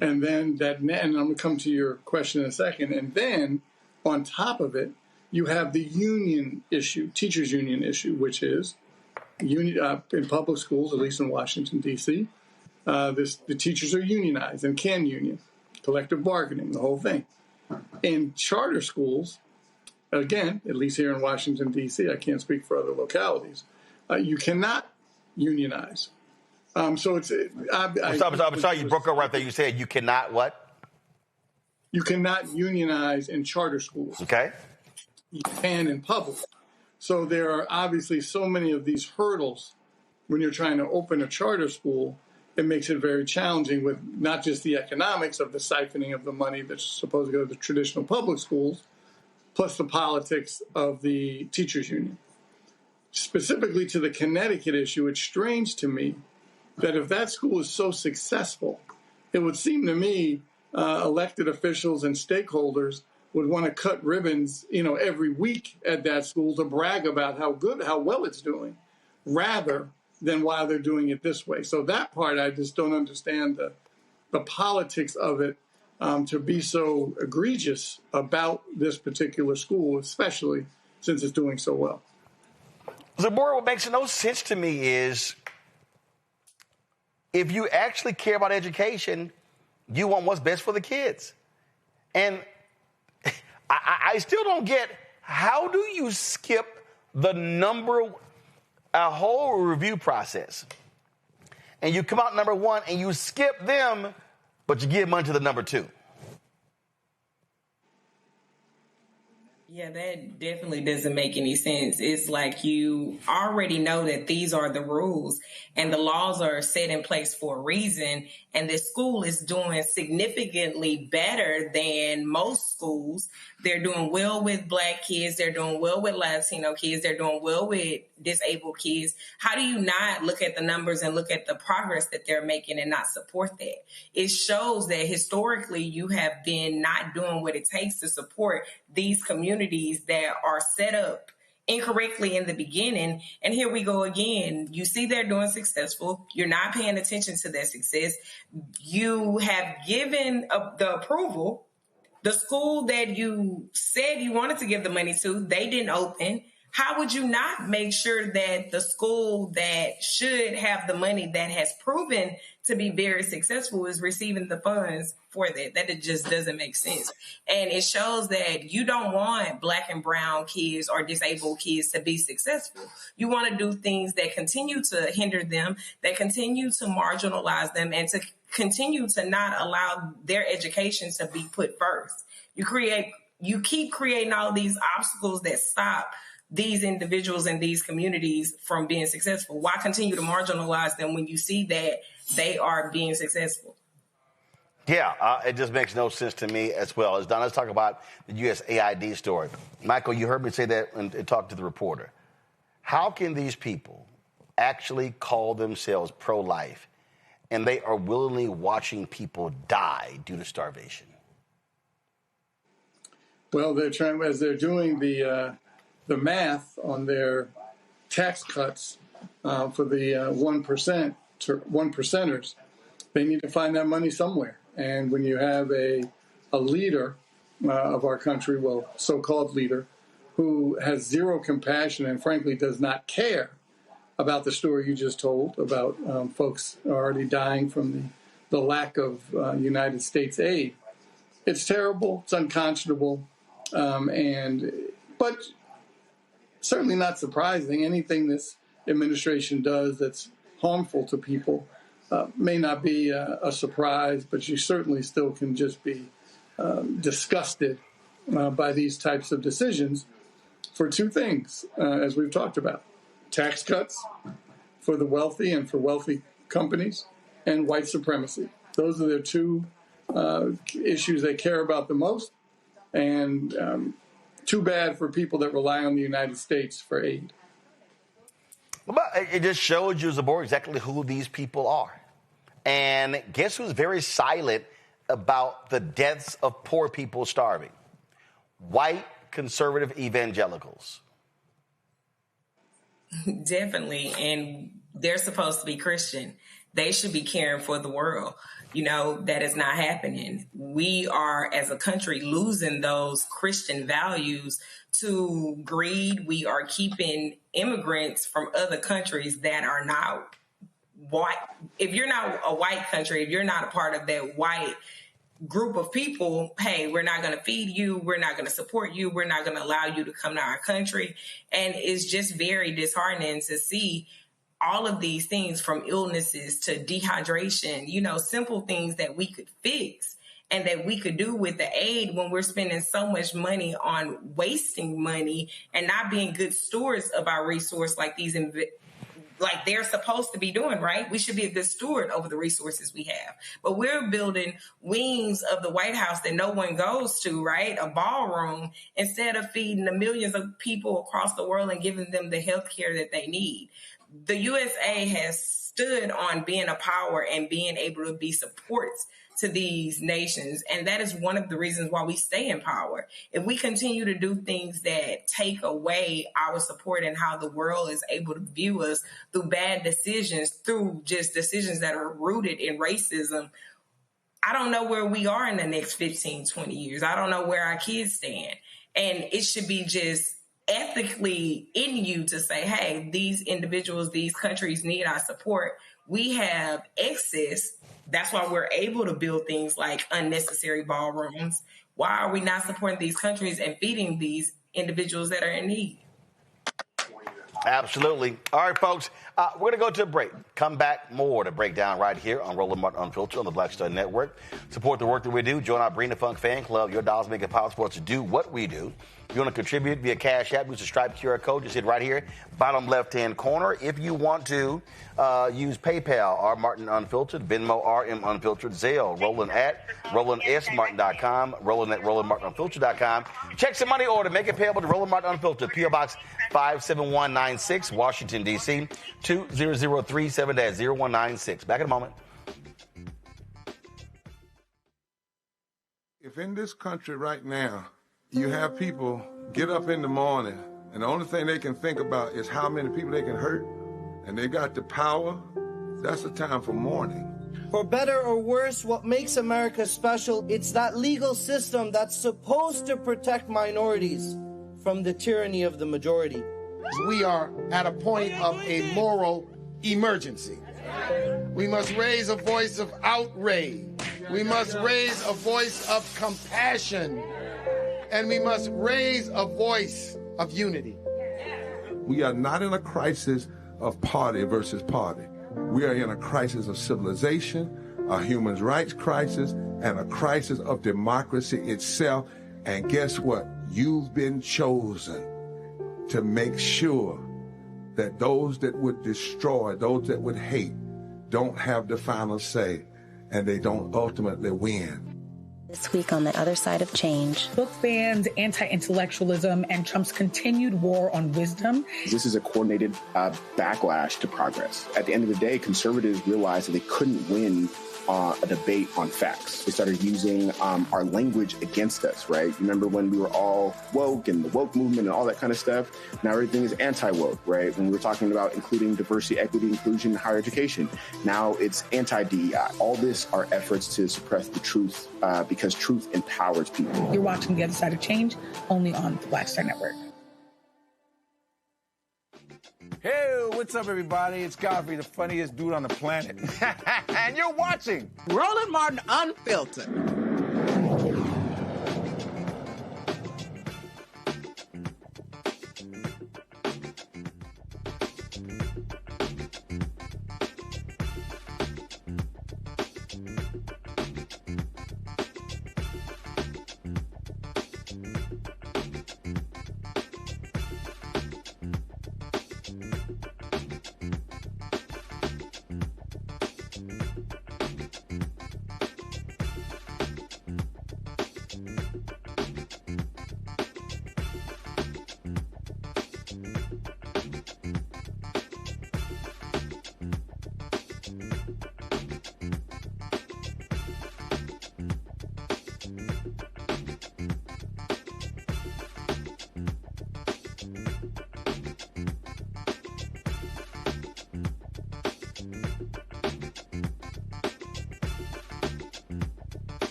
And then and I'm going to come to your question in a second, and then on top of it, you have the union issue, teachers union issue, which is in public schools, at least in Washington, D.C., the teachers are unionized and can union, collective bargaining, the whole thing. In charter schools, again, at least here in Washington, D.C., I can't speak for other localities, you cannot unionize. So it's... I'm sorry, you broke up right there. You said you cannot what? You cannot unionize in charter schools. Okay. You can in public. So there are obviously so many of these hurdles when you're trying to open a charter school. It makes it very challenging with not just the economics of the siphoning of the money that's supposed to go to the traditional public schools, plus the politics of the teachers union. Specifically to the Connecticut issue, it's strange to me that if that school is so successful, it would seem to me elected officials and stakeholders would want to cut ribbons, every week at that school to brag about how well it's doing, rather than while they're doing it this way. So that part, I just don't understand the politics of it to be so egregious about this particular school, especially since it's doing so well. Zamora, what makes no sense to me is if you actually care about education, you want what's best for the kids. And I still don't get, how do you skip a whole review process, and you come out number one and you skip them, but you give money to the number two? Yeah, that definitely doesn't make any sense. It's like you already know that these are the rules and the laws are set in place for a reason. And the school is doing significantly better than most schools. They're doing well with Black kids. They're doing well with Latino kids. They're doing well with disabled kids. How do you not look at the numbers and look at the progress that they're making and not support that? It shows that historically you have been not doing what it takes to support these communities that are set up incorrectly in the beginning. And here we go again. You see they're doing successful. You're not paying attention to their success. You have given the approval. The school that you said you wanted to give the money to, they didn't open. How would you not make sure that the school that should have the money that has proven to be very successful is receiving the funds for that? That it just doesn't make sense. And it shows that you don't want Black and brown kids or disabled kids to be successful. You want to do things that continue to hinder them, that continue to marginalize them, and to continue to not allow their education to be put first. You keep creating all these obstacles that stop these individuals and these communities from being successful. Why continue to marginalize them when you see that they are being successful? Yeah, it just makes no sense to me as well. As Don, let's talk about the USAID story. Michael, you heard me say that and talk to the reporter. How can these people actually call themselves pro-life and they are willingly watching people die due to starvation? Well, they're trying, as they're doing the math on their tax cuts for the 1 percenters, they need to find that money somewhere. And when you have a leader of our country, well, so-called leader, who has zero compassion and frankly does not care about the story you just told about folks already dying from the lack of United States aid, it's terrible, it's unconscionable, but certainly not surprising. Anything this administration does that's harmful to people may not be a surprise, but you certainly still can just be disgusted by these types of decisions for two things, as we've talked about. Tax cuts for the wealthy and for wealthy companies, and white supremacy. Those are the two issues they care about the most, and too bad for people that rely on the United States for aid. But it just shows you, Zabor, exactly who these people are. And guess who's very silent about the deaths of poor people starving? White conservative evangelicals. Definitely. And they're supposed to be Christian. They should be caring for the world. You know, that is not happening. We are, as a country, losing those Christian values to greed. We are keeping immigrants from other countries that are not white. If you're not a white country, if you're not a part of that white group of people, hey, we're not going to feed you. We're not going to support you. We're not going to allow you to come to our country. And it's just very disheartening to see all of these things, from illnesses to dehydration, you know, simple things that we could fix and that we could do with the aid, when we're spending so much money on wasting money and not being good stewards of our resource like like they're supposed to be doing, right? We should be a good steward over the resources we have. But we're building wings of the White House that no one goes to, right? A ballroom, instead of feeding the millions of people across the world and giving them the health care that they need. The USA has stood on being a power and being able to be supports to these nations. And that is one of the reasons why we stay in power. If we continue to do things that take away our support and how the world is able to view us through bad decisions, through just decisions that are rooted in racism, I don't know where we are in the next 15, 20 years. I don't know where our kids stand. And it should be just ethically in you to say, hey, these individuals, these countries need our support. We have excess. That's why we're able to build things like unnecessary ballrooms. Why are we not supporting these countries and feeding these individuals that are in need? Absolutely. All right, folks, we're going to go to a break. Come back more to break down right here on Roland Martin Unfiltered on the Black Star Network. Support the work that we do. Join our Bring the Funk fan club. Your dollars make it possible to do what we do. If you want to contribute via Cash App, use the Stripe QR code. Just hit right here, bottom left-hand corner. If you want to use PayPal, R Martin Unfiltered, Venmo, RM Unfiltered, Zelle, Roland at RolandSMartin.com, Roland at RolandMartinUnfiltered.com. Check some money order. Make it payable to Roland Martin Unfiltered, P.O. Box 57196, Washington, D.C., 20037-0196. Back in a moment. If in this country right now, you have people get up in the morning, and the only thing they can think about is how many people they can hurt, and they got the power, that's a time for mourning. For better or worse, what makes America special, it's that legal system that's supposed to protect minorities from the tyranny of the majority. We are at a point of a moral emergency. We must raise a voice of outrage. We must raise a voice of compassion. And we must raise a voice of unity. We are not in a crisis of party versus party. We are in a crisis of civilization, a human rights crisis, and a crisis of democracy itself. And guess what? You've been chosen to make sure that those that would destroy, those that would hate, don't have the final say, and they don't ultimately win. This week on The Other Side of Change. Book bans, anti-intellectualism, and Trump's continued war on wisdom. This is a coordinated backlash to progress. At the end of the day, conservatives realized that they couldn't win a debate on facts. They started using our language against us, right? Remember when we were all woke and the woke movement and all that kind of stuff? Now everything is anti-woke, right? When we were talking about including diversity, equity, inclusion, and higher education, now it's anti-DEI. All this are efforts to suppress the truth because truth empowers people. You're watching The Other Side of Change only on the Black Star Network. Hey, what's up, everybody? It's Godfrey, the funniest dude on the planet. And you're watching Roland Martin Unfiltered.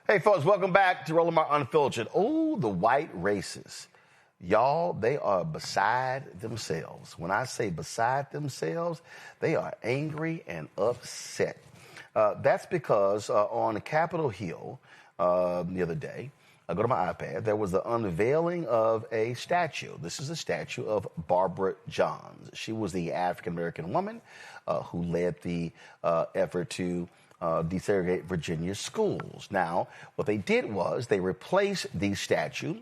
Hey, folks, welcome back to Roland Martin Unfiltered. Oh, the white racists. Y'all, they are beside themselves. When I say beside themselves, they are angry and upset. That's because on Capitol Hill the other day, I go to my iPad, there was the unveiling of a statue. This is a statue of Barbara Johns. She was the African-American woman who led the effort to desegregate Virginia's schools. Now, what they did was they replaced the statue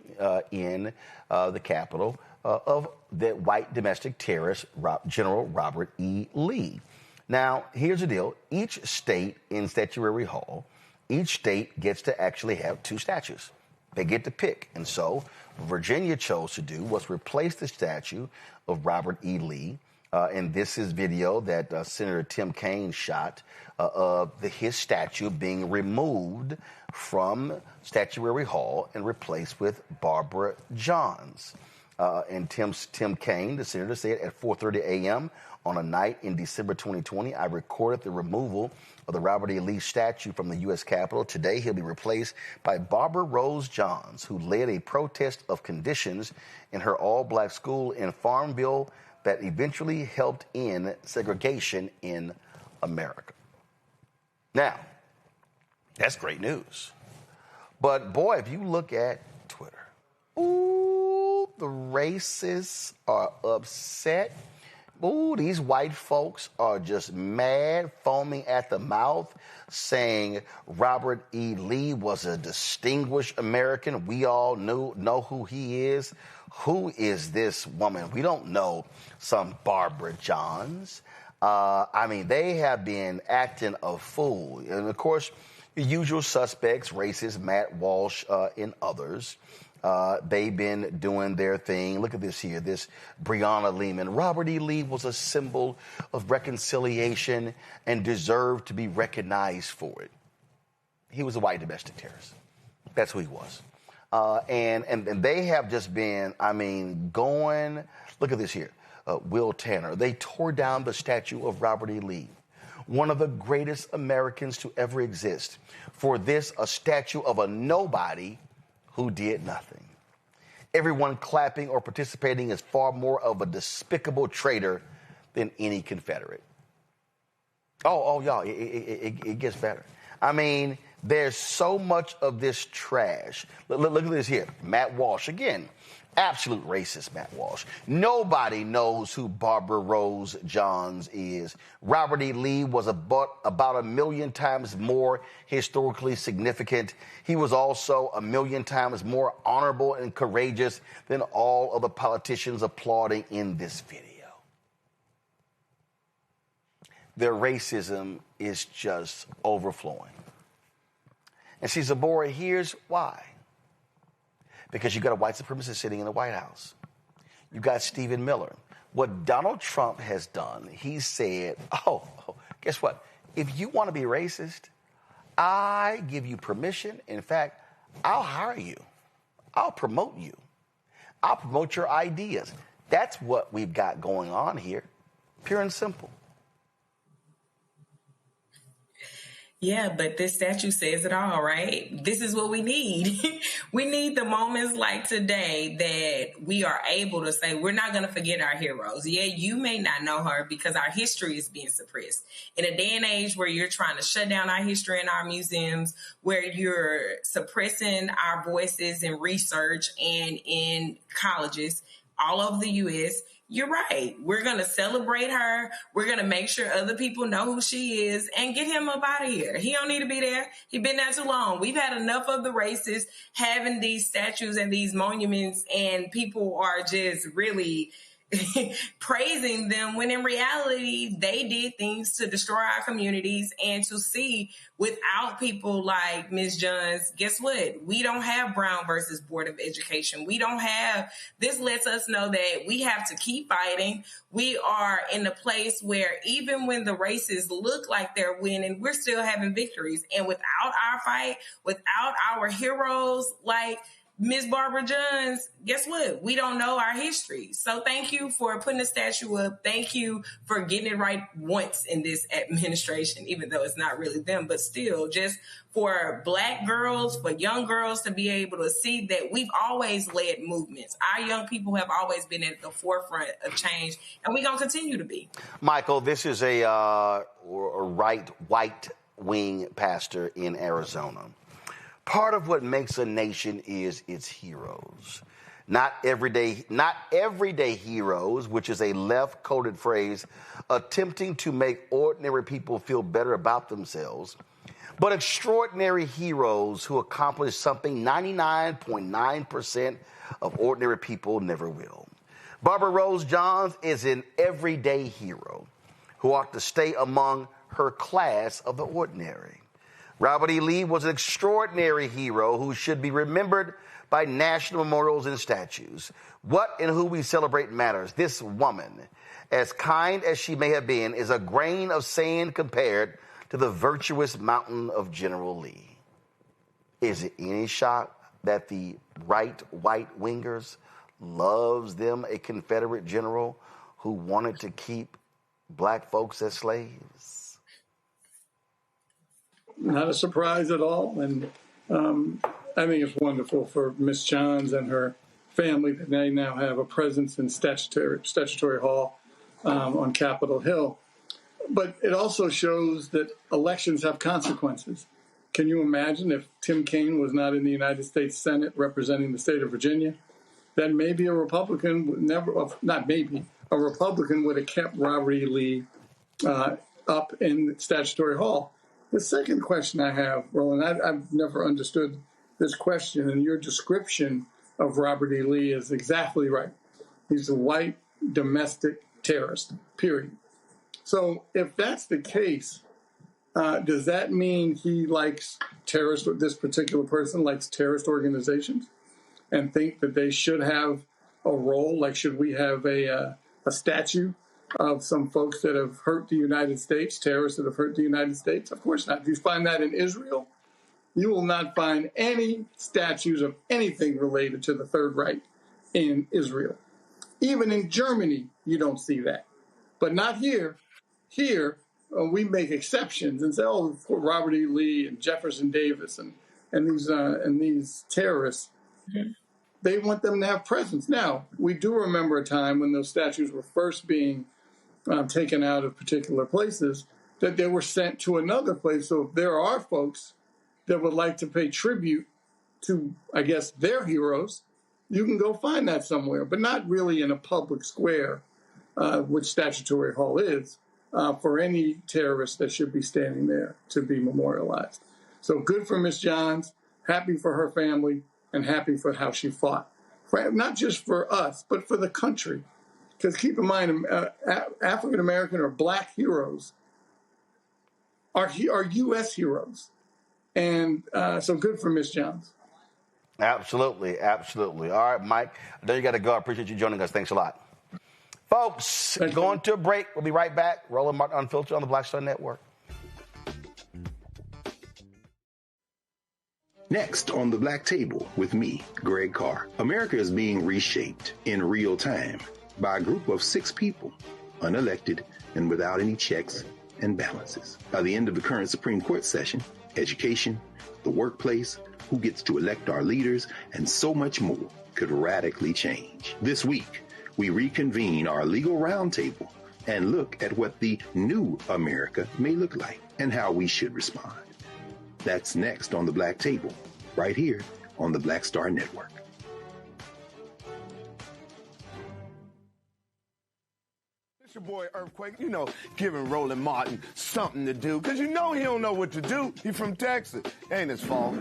in the Capitol of the white domestic terrorist General Robert E. Lee. Now, here's the deal. Each state in Statuary Hall, each state gets to actually have two statues. They get to pick. And so what Virginia chose to do was replace the statue of Robert E. Lee. And this is video that Senator Tim Kaine shot of his statue being removed from Statuary Hall and replaced with Barbara Johns. And Tim Kaine, the senator, said at 4:30 a.m. on a night in December 2020, I recorded the removal of the Robert E. Lee statue from the U.S. Capitol. Today, he'll be replaced by Barbara Rose Johns, who led a protest of conditions in her all-black school in Farmville that eventually helped end segregation in America. Now, that's great news. But boy, if you look at Twitter, ooh, the racists are upset. Ooh, these white folks are just mad, foaming at the mouth, saying Robert E. Lee was a distinguished American. We all know who he is. Who is this woman? We don't know some Barbara Johns. I mean, they have been acting a fool. And, of course, the usual suspects, racist, Matt Walsh, and others. They've been doing their thing. Look at this here, this Breonna Lehman. Robert E. Lee was a symbol of reconciliation and deserved to be recognized for it. He was a white domestic terrorist. That's who he was. And they have just been, I mean, going, look at this here, Will Tanner. They tore down the statue of Robert E. Lee, one of the greatest Americans to ever exist. For this, a statue of a nobody who did nothing. Everyone clapping or participating is far more of a despicable traitor than any Confederate. Oh, y'all, it gets better. I mean, there's so much of this trash. Look at this here. Matt Walsh, again, absolute racist Matt Walsh. Nobody knows who Barbara Rose Johns is. Robert E. Lee was about 1 million times more historically significant. He was also 1 million times more honorable and courageous than all of the politicians applauding in this video. Their racism is just overflowing. And see, Zabora, here's why. Because you got a white supremacist sitting in the White House. You got Stephen Miller. What Donald Trump has done, he said, guess what? If you want to be racist, I give you permission. In fact, I'll hire you. I'll promote you. I'll promote your ideas. That's what we've got going on here. Pure and simple. Yeah, but this statue says it all, right? This is what we need. We need the moments like today that we are able to say, we're not going to forget our heroes. Yeah, you may not know her because our history is being suppressed. In a day and age where you're trying to shut down our history in our museums, where you're suppressing our voices in research and in colleges all over the U.S., you're right. We're going to celebrate her. We're going to make sure other people know who she is and get him up out of here. He don't need to be there. He's been there too long. We've had enough of the racists having these statues and these monuments, and people are just really praising them when in reality they did things to destroy our communities. And to see without people like Ms. Johns, guess what? We don't have Brown versus Board of Education. We don't have, this lets us know that we have to keep fighting. We are in a place where even when the racists look like they're winning, we're still having victories. And without our fight, without our heroes, like, Miss Barbara Johns, guess what? We don't know our history. So thank you for putting the statue up. Thank you for getting it right once in this administration, even though it's not really them, but still, just for Black girls, for young girls to be able to see that we've always led movements. Our young people have always been at the forefront of change, and we're going to continue to be. Michael, this is a right white wing pastor in Arizona. Part of what makes a nation is its heroes. Not everyday heroes, which is a left-coded phrase attempting to make ordinary people feel better about themselves, but extraordinary heroes who accomplish something 99.9% of ordinary people never will. Barbara Rose Johns is an everyday hero who ought to stay among her class of the ordinary. Robert E. Lee was an extraordinary hero who should be remembered by national memorials and statues. What and who we celebrate matters. This woman, as kind as she may have been, is a grain of sand compared to the virtuous mountain of General Lee. Is it any shock that the right white wingers loves them a Confederate general who wanted to keep Black folks as slaves? Not a surprise at all. And I think it's wonderful for Miss Johns and her family that they now have a presence in Statutory Hall on Capitol Hill. But it also shows that elections have consequences. Can you imagine if Tim Kaine was not in the United States Senate representing the state of Virginia? Then maybe a Republican would a Republican would have kept Robert E. Lee up in Statutory Hall. The second question I have, Roland, I've never understood this question, and your description of Robert E. Lee is exactly right. He's a white domestic terrorist, period. So if that's the case, does that mean he likes terrorists, this particular person likes terrorist organizations and think that they should have a role? Like, should we have a statue of some folks that have hurt the United States, terrorists that have hurt the United States? Of course not. If you find that in Israel, you will not find any statues of anything related to the Third Reich in Israel. Even in Germany, you don't see that. But not here. Here, we make exceptions and say, oh, Robert E. Lee and Jefferson Davis and these terrorists, they want them to have presence. Now, we do remember a time when those statues were first being taken out of particular places, that they were sent to another place. So if there are folks that would like to pay tribute to, I guess, their heroes, you can go find that somewhere, but not really in a public square, which Statutory Hall is, for any terrorist that should be standing there to be memorialized. So good for Ms. Johns, happy for her family, and happy for how she fought. Not just for us, but for the country. Because keep in mind, African-American or Black heroes are U.S. heroes. And so good for Ms. Johns. Absolutely, absolutely. All right, Mike, I know you got to go. I appreciate you joining us. Thanks a lot. Folks, going to a break. We'll be right back. Roland Martin Unfiltered on the Black Star Network. Next on the Black Table with me, Greg Carr. America is being reshaped in real time by a group of 6 people, unelected and without any checks and balances. By the end of the current Supreme Court session, education, the workplace, who gets to elect our leaders, and so much more could radically change. This week, we reconvene our legal roundtable and look at what the new America may look like and how we should respond. That's next on the Black Table, right here on the Black Star Network. It's your boy Earthquake, giving Roland Martin something to do, because he don't know what to do. He's from Texas. Ain't his fault.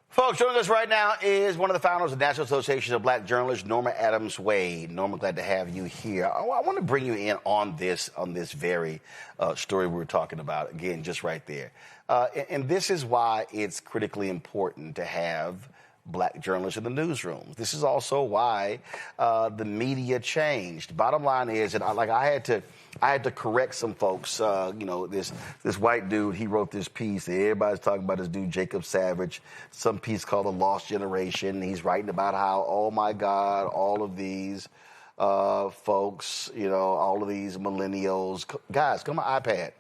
Folks, joining us right now is one of the founders of the National Association of Black Journalists, Norma Adams-Wade. Norma, glad to have you here. I want to bring you in on this very story we were talking about, again, just right there. And this is why it's critically important to have black journalists in the newsrooms. This is also why the media changed. Bottom line is, and I had to correct some folks. This white dude, he wrote this piece that everybody's talking about, this dude Jacob Savage, some piece called The Lost Generation. He's writing about how, oh my God, all of these folks, all of these millennials, guys, come on iPad.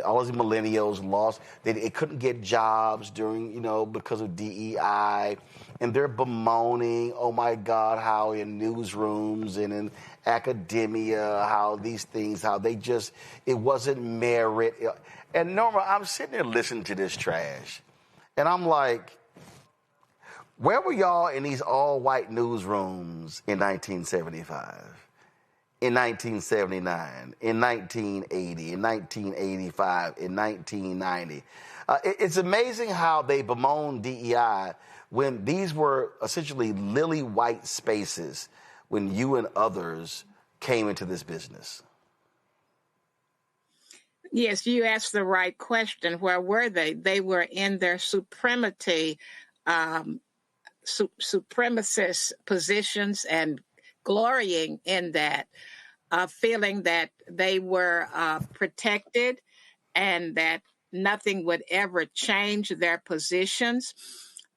All of these millennials lost. They couldn't get jobs during, because of DEI. And they're bemoaning, oh my God, how in newsrooms and in academia, how these things, how they just, it wasn't merit. And Norma, I'm sitting there listening to this trash. And I'm like, where were y'all in these all-white newsrooms in 1975? In 1979, in 1980, in 1985, in 1990. It's amazing how they bemoan DEI when these were essentially lily white spaces when you and others came into this business. Yes, you asked the right question. Where were they? They were in their supremacist positions and glorying in that, feeling that they were protected and that nothing would ever change their positions.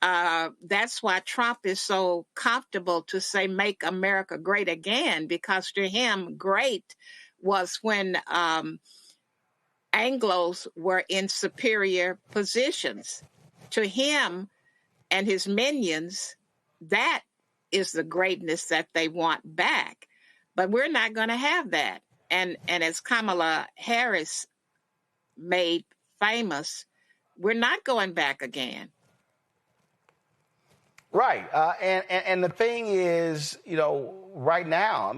That's why Trump is so comfortable to say, make America great again, because to him, great was when Anglos were in superior positions. To him and his minions, that is the greatness that they want back. But we're not going to have that. And as Kamala Harris made famous, we're not going back again. Right. And the thing is, right now,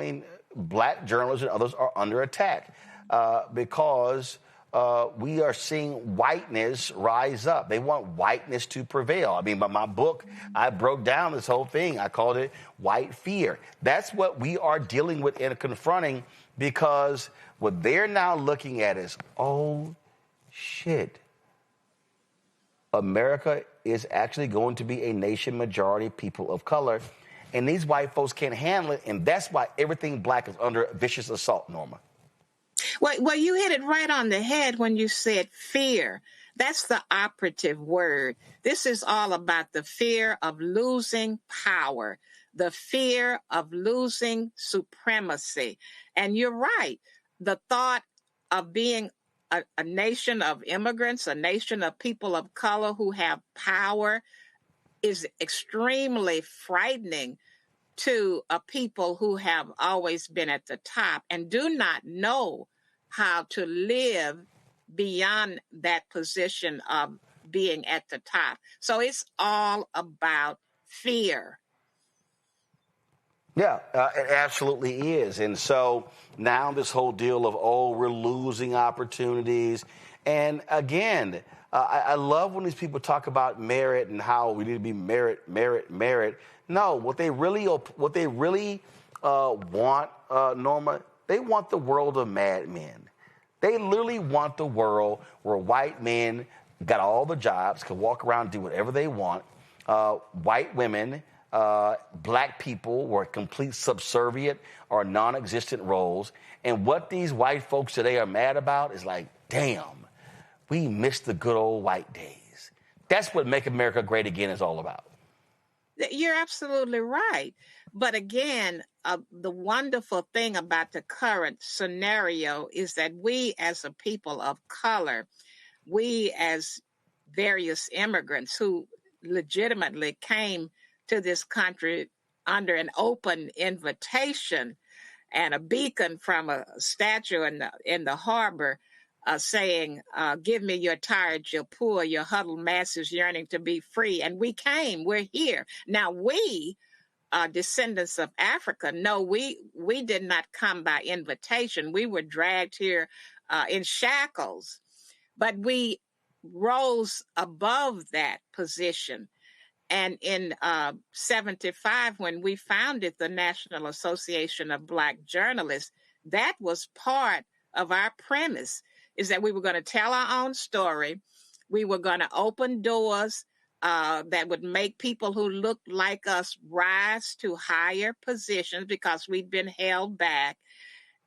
black journalists and others are under attack because we are seeing whiteness rise up. They want whiteness to prevail. By my book, I broke down this whole thing. I called it white fear. That's what we are dealing with and confronting, because what they're now looking at is, oh, shit. America is actually going to be a nation majority people of color, and these white folks can't handle it, and that's why everything black is under vicious assault, Norma. Well, you hit it right on the head when you said fear. That's the operative word. This is all about the fear of losing power, the fear of losing supremacy. And you're right. The thought of being a nation of immigrants, a nation of people of color who have power, is extremely frightening to a people who have always been at the top and do not know how to live beyond that position of being at the top. So it's all about fear. Yeah, it absolutely is. And so now this whole deal of, we're losing opportunities. And again, I love when these people talk about merit and how we need to be merit. No, what they really want, Norma, they want the world of Mad Men. They literally want the world where white men got all the jobs, could walk around and do whatever they want. White women, black people were complete subservient or non-existent roles. And what these white folks today are mad about is like, damn, we missed the good old white days. That's what Make America Great Again is all about. You're absolutely right. But again, the wonderful thing about the current scenario is that we as a people of color, we as various immigrants who legitimately came to this country under an open invitation and a beacon from a statue in the harbor saying, give me your tired, your poor, your huddled masses yearning to be free. And we came, we're here. Now we, descendants of Africa, no, we did not come by invitation. We were dragged here in shackles, but we rose above that position. And in 75, when we founded the National Association of Black Journalists, that was part of our premise, is that we were going to tell our own story. We were going to open doors that would make people who look like us rise to higher positions because we'd been held back.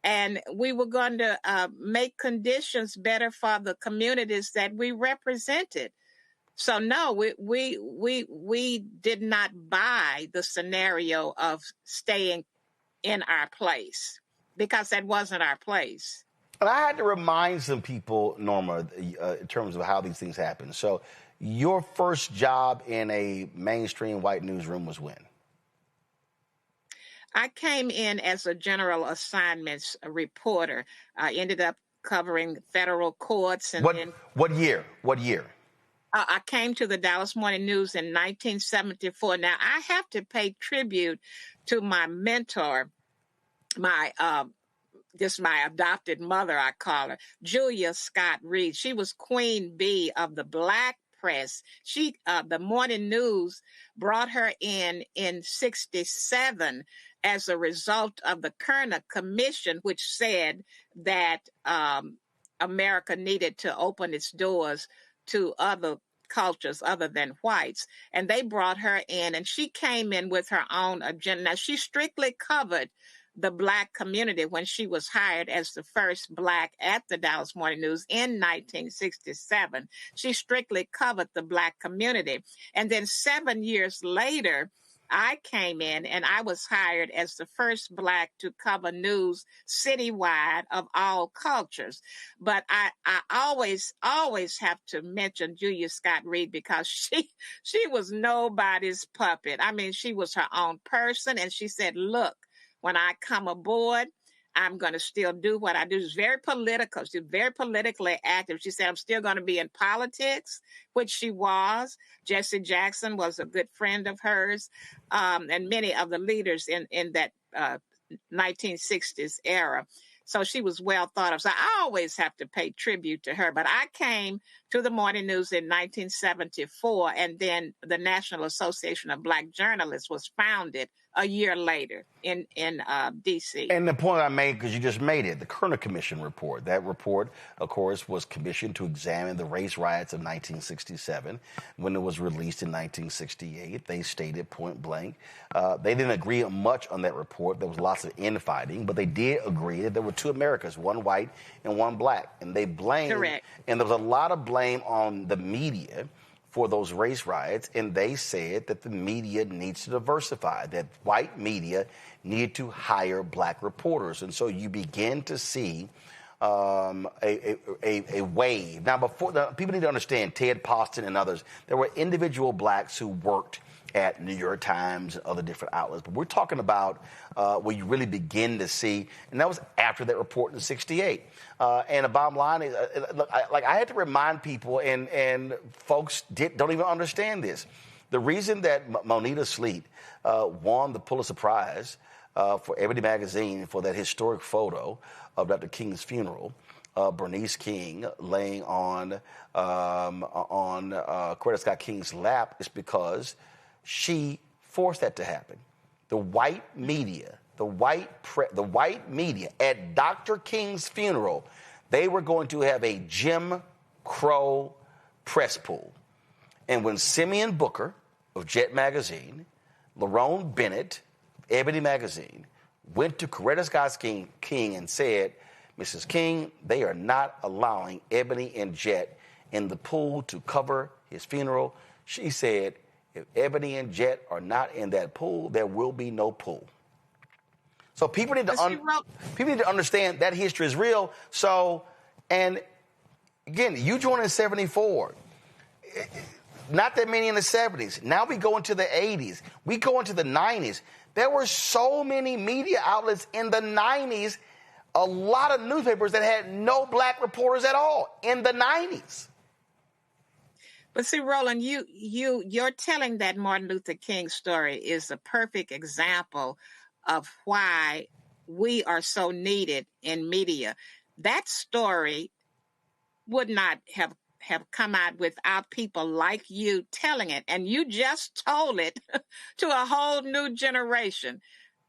And we were going to make conditions better for the communities that we represented. So no, we did not buy the scenario of staying in our place because that wasn't our place. And I had to remind some people, Norma, in terms of how these things happen. So your first job in a mainstream white newsroom was when? I came in as a general assignments reporter. I ended up covering federal courts. And what year? I came to the Dallas Morning News in 1974. Now, I have to pay tribute to my mentor, my adopted mother, I call her, Julia Scott Reed. She was Queen Bee of the Black press. The Morning News brought her in 1967 as a result of the Kerner Commission, which said that America needed to open its doors to other cultures other than whites. And they brought her in, and she came in with her own agenda. Now, she strictly covered the Black community when she was hired as the first Black at the Dallas Morning News in 1967. She strictly covered the Black community. And then 7 years later, I came in and I was hired as the first Black to cover news citywide of all cultures. But I always have to mention Julia Scott Reed because she was nobody's puppet. I mean, she was her own person. And she said, look, when I come aboard, I'm going to still do what I do. She's very political. She's very politically active. She said, I'm still going to be in politics, which she was. Jesse Jackson was a good friend of hers, and many of the leaders in that 1960s era. So she was well thought of. So I always have to pay tribute to her. But I came to the Morning News in 1974, and then the National Association of Black Journalists was founded a year later in D.C. And the point I made, because you just made it, the Kerner Commission report. That report, of course, was commissioned to examine the race riots of 1967. When it was released in 1968, they stated point blank. They didn't agree much on that report. There was lots of infighting, but they did agree that there were two Americas, one white and one Black. And they blamed, correct. And there was a lot of blame on the media for those race riots, and they said that the media needs to diversify, that white media need to hire Black reporters. And so you begin to see a wave. Now, people need to understand, Ted Poston and others, there were individual Blacks who worked at New York Times and other different outlets. But we're talking about where you really begin to see, and that was after that report in 1968. And the bottom line is, look, I had to remind people, and folks don't even understand this. The reason that Monita Sleet won the Pulitzer Prize for Ebony Magazine for that historic photo of Dr. King's funeral, Bernice King laying on Coretta Scott King's lap, is because she forced that to happen. The white media at Dr. King's funeral, they were going to have a Jim Crow press pool. And when Simeon Booker of Jet Magazine, Lerone Bennett, Ebony Magazine, went to Coretta Scott King and said, Mrs. King, they are not allowing Ebony and Jet in the pool to cover his funeral, she said, if Ebony and Jet are not in that pool, there will be no pool. So people need to understand that history is real. So, and again, you joined in 74. Not that many in the 70s. Now we go into the 80s. We go into the 90s. There were so many media outlets in the 90s, a lot of newspapers that had no Black reporters at all in the 90s. But see, Roland, you're telling that Martin Luther King story is a perfect example of why we are so needed in media. That story would not have come out without people like you telling it. And you just told it to a whole new generation.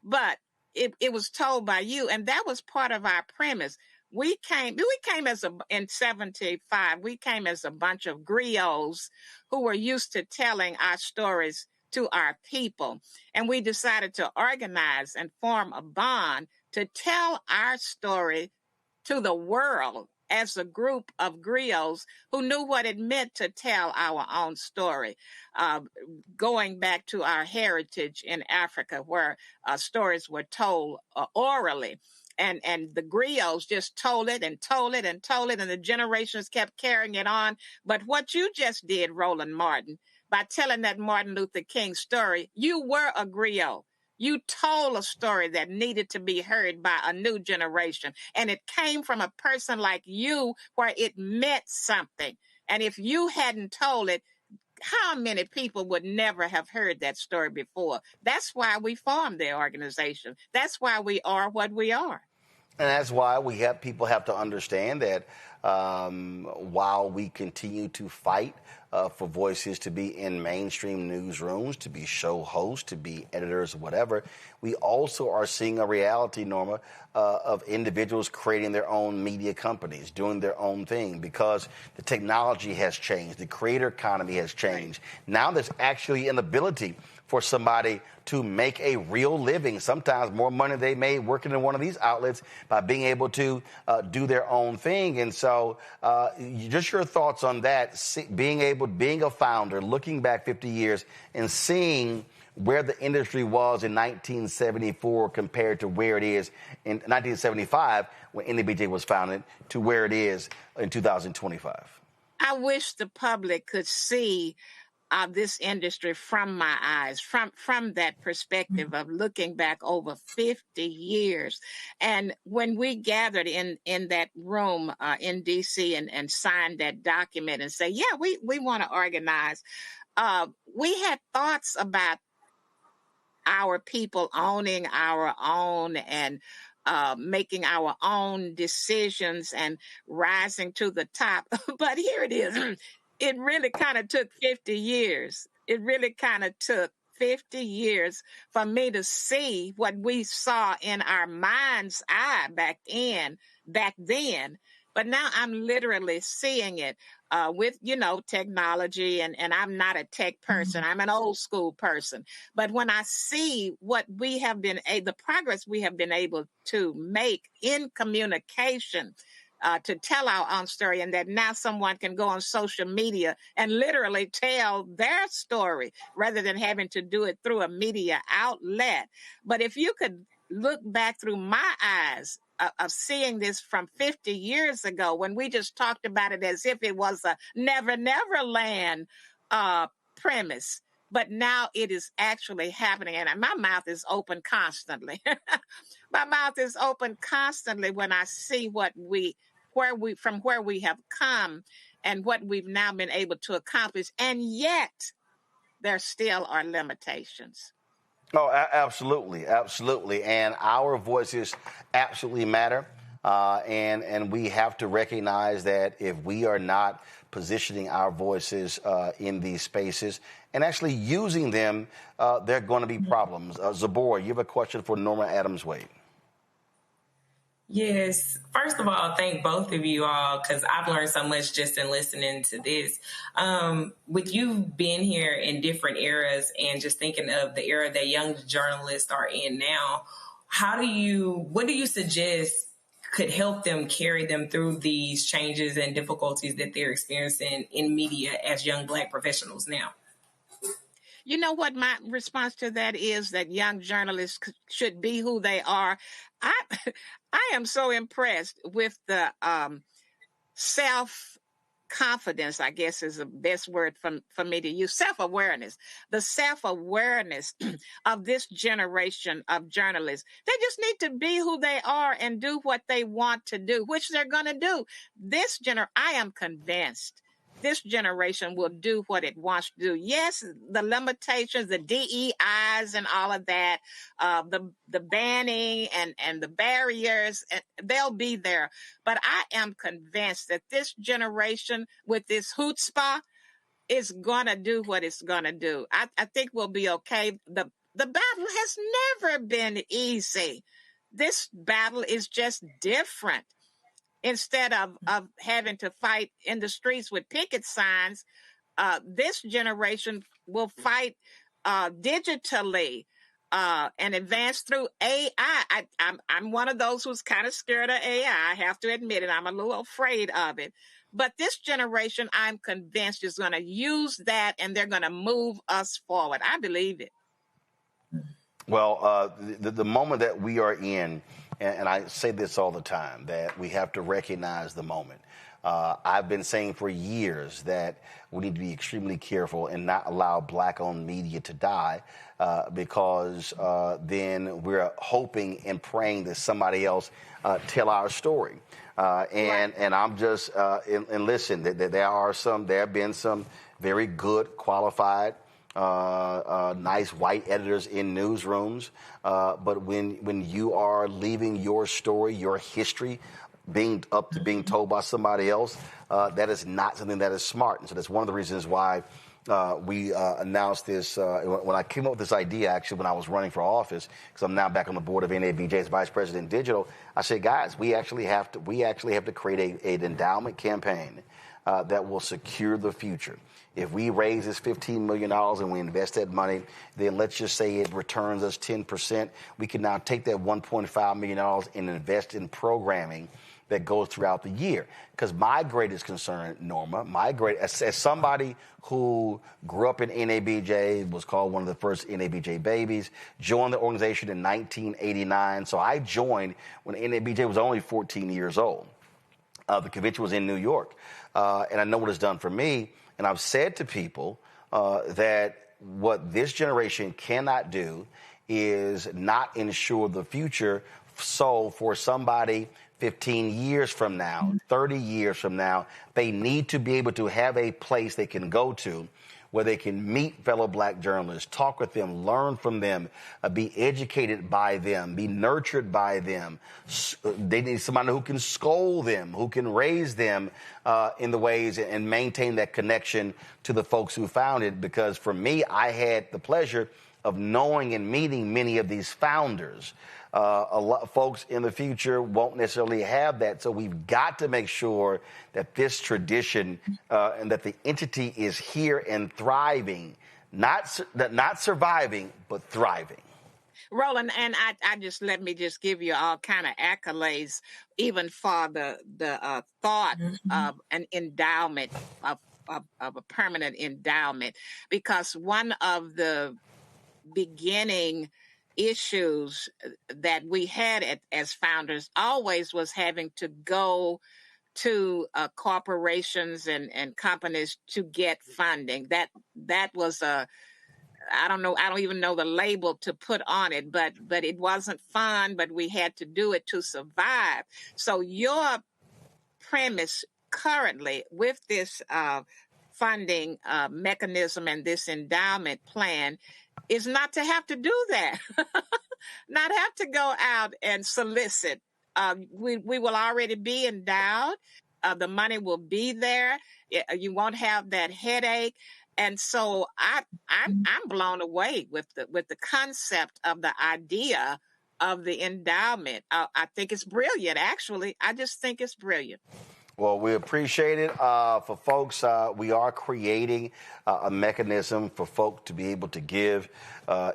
But it was told by you, and that was part of our premise. We came in 75, we came as a bunch of griots who were used to telling our stories to our people. And we decided to organize and form a bond to tell our story to the world as a group of griots who knew what it meant to tell our own story, going back to our heritage in Africa, where stories were told orally. And the griots just told it and told it and told it, and the generations kept carrying it on. But what you just did, Roland Martin, by telling that Martin Luther King story, you were a griot. You told a story that needed to be heard by a new generation. And it came from a person like you where it meant something. And if you hadn't told it, how many people would never have heard that story before? That's why we formed the organization. That's why we are what we are. And that's why people have to understand that while we continue to fight for voices to be in mainstream newsrooms, to be show hosts, to be editors, whatever, we also are seeing a reality, Norma, of individuals creating their own media companies, doing their own thing, because the technology has changed, the creator economy has changed. Now there's actually an ability for somebody to make a real living, sometimes more money they made working in one of these outlets, by being able to do their own thing. And so just your thoughts on that, being a founder, looking back 50 years and seeing where the industry was in 1974 compared to where it is in 1975 when NABJ was founded to where it is in 2025. I wish the public could see this industry from my eyes, from that perspective of looking back over 50 years. And when we gathered in that room in D.C. and signed that document and say, yeah, we want to organize, we had thoughts about our people owning our own and making our own decisions and rising to the top. But here it is. It really kind of took 50 years. It really kind of took 50 years for me to see what we saw in our mind's eye back then. But now I'm literally seeing it with, technology. And I'm not a tech person. I'm an old school person. But when I see what we have been, the progress we have been able to make in communication, to tell our own story, and that now someone can go on social media and literally tell their story rather than having to do it through a media outlet. But if you could look back through my eyes of seeing this from 50 years ago, when we just talked about it as if it was a Never Never Land premise, but now it is actually happening, and my mouth is open constantly. My mouth is open constantly when I see from where we have come and what we've now been able to accomplish. And yet there still are limitations. Oh, absolutely. Absolutely. And our voices absolutely matter. And we have to recognize that if we are not positioning our voices in these spaces and actually using them, there are going to be problems. Zabor, you have a question for Norma Adams-Wade. Yes. First of all, thank both of you all, because I've learned so much just in listening to this. With you being here in different eras and just thinking of the era that young journalists are in now, what do you suggest could help them carry them through these changes and difficulties that they're experiencing in media as young Black professionals now? You know what my response to that is? That young journalists should be who they are. I am so impressed with the self-confidence, I guess is the best word for me to use, self-awareness, the self-awareness of this generation of journalists. They just need to be who they are and do what they want to do, which they're going to do. I am convinced this generation will do what it wants to do. Yes, the limitations, the DEIs and all of that, the banning and the barriers, they'll be there. But I am convinced that this generation with this chutzpah is going to do what it's going to do. I think we'll be okay. The battle has never been easy. This battle is just different. instead of having to fight in the streets with picket signs. This generation will fight digitally and advance through AI. I'm one of those who's kind of scared of AI. I have to admit it. I'm a little afraid of it. But this generation, I'm convinced, is going to use that, and they're going to move us forward. I believe it. Well, the moment that we are in, and I say this all the time, that we have to recognize the moment. I've been saying for years that we need to be extremely careful and not allow black-owned media to die because then we're hoping and praying that somebody else tell our story. And I'm just, and listen, there have been some very good, qualified, nice white editors in newsrooms. But when you are leaving your story, your history, being told by somebody else, that is not something that is smart. And so that's one of the reasons why we announced this. When I came up with this idea, actually, when I was running for office, because I'm now back on the board of NABJ as Vice President Digital, I said, guys, we actually have to create an endowment campaign that will secure the future. If we raise this $15 million and we invest that money, then let's just say it returns us 10%. We can now take that $1.5 million and invest in programming that goes throughout the year. Because my greatest concern, Norma, as somebody who grew up in NABJ, was called one of the first NABJ babies, joined the organization in 1989. So I joined when NABJ was only 14 years old. The convention was in New York. And I know what it's done for me. And I've said to people that what this generation cannot do is not ensure the future. So for somebody 15 years from now, 30 years from now, they need to be able to have a place they can go to where they can meet fellow black journalists, talk with them, learn from them, be educated by them, be nurtured by them. They need somebody who can scold them, who can raise them in the ways and maintain that connection to the folks who founded. Because for me, I had the pleasure of knowing and meeting many of these founders. A lot of folks in the future won't necessarily have that. So we've got to make sure that this tradition and that the entity is here and thriving, not surviving, but thriving. Roland, and let me give you all kind of accolades, even for the thought of an endowment, of a permanent endowment, because one of the beginning issues that we had as founders always was having to go to corporations and companies to get funding. That was I don't even know the label to put on it, but it wasn't fun, but we had to do it to survive. So your premise currently with this funding mechanism and this endowment plan is not to have to do that, not have to go out and solicit. We will already be endowed. The money will be there. You won't have that headache. And so I'm blown away with the concept of the idea of the endowment. I think it's brilliant, actually. I just think it's brilliant. Well, we appreciate it. For folks, we are creating a mechanism for folk to be able to give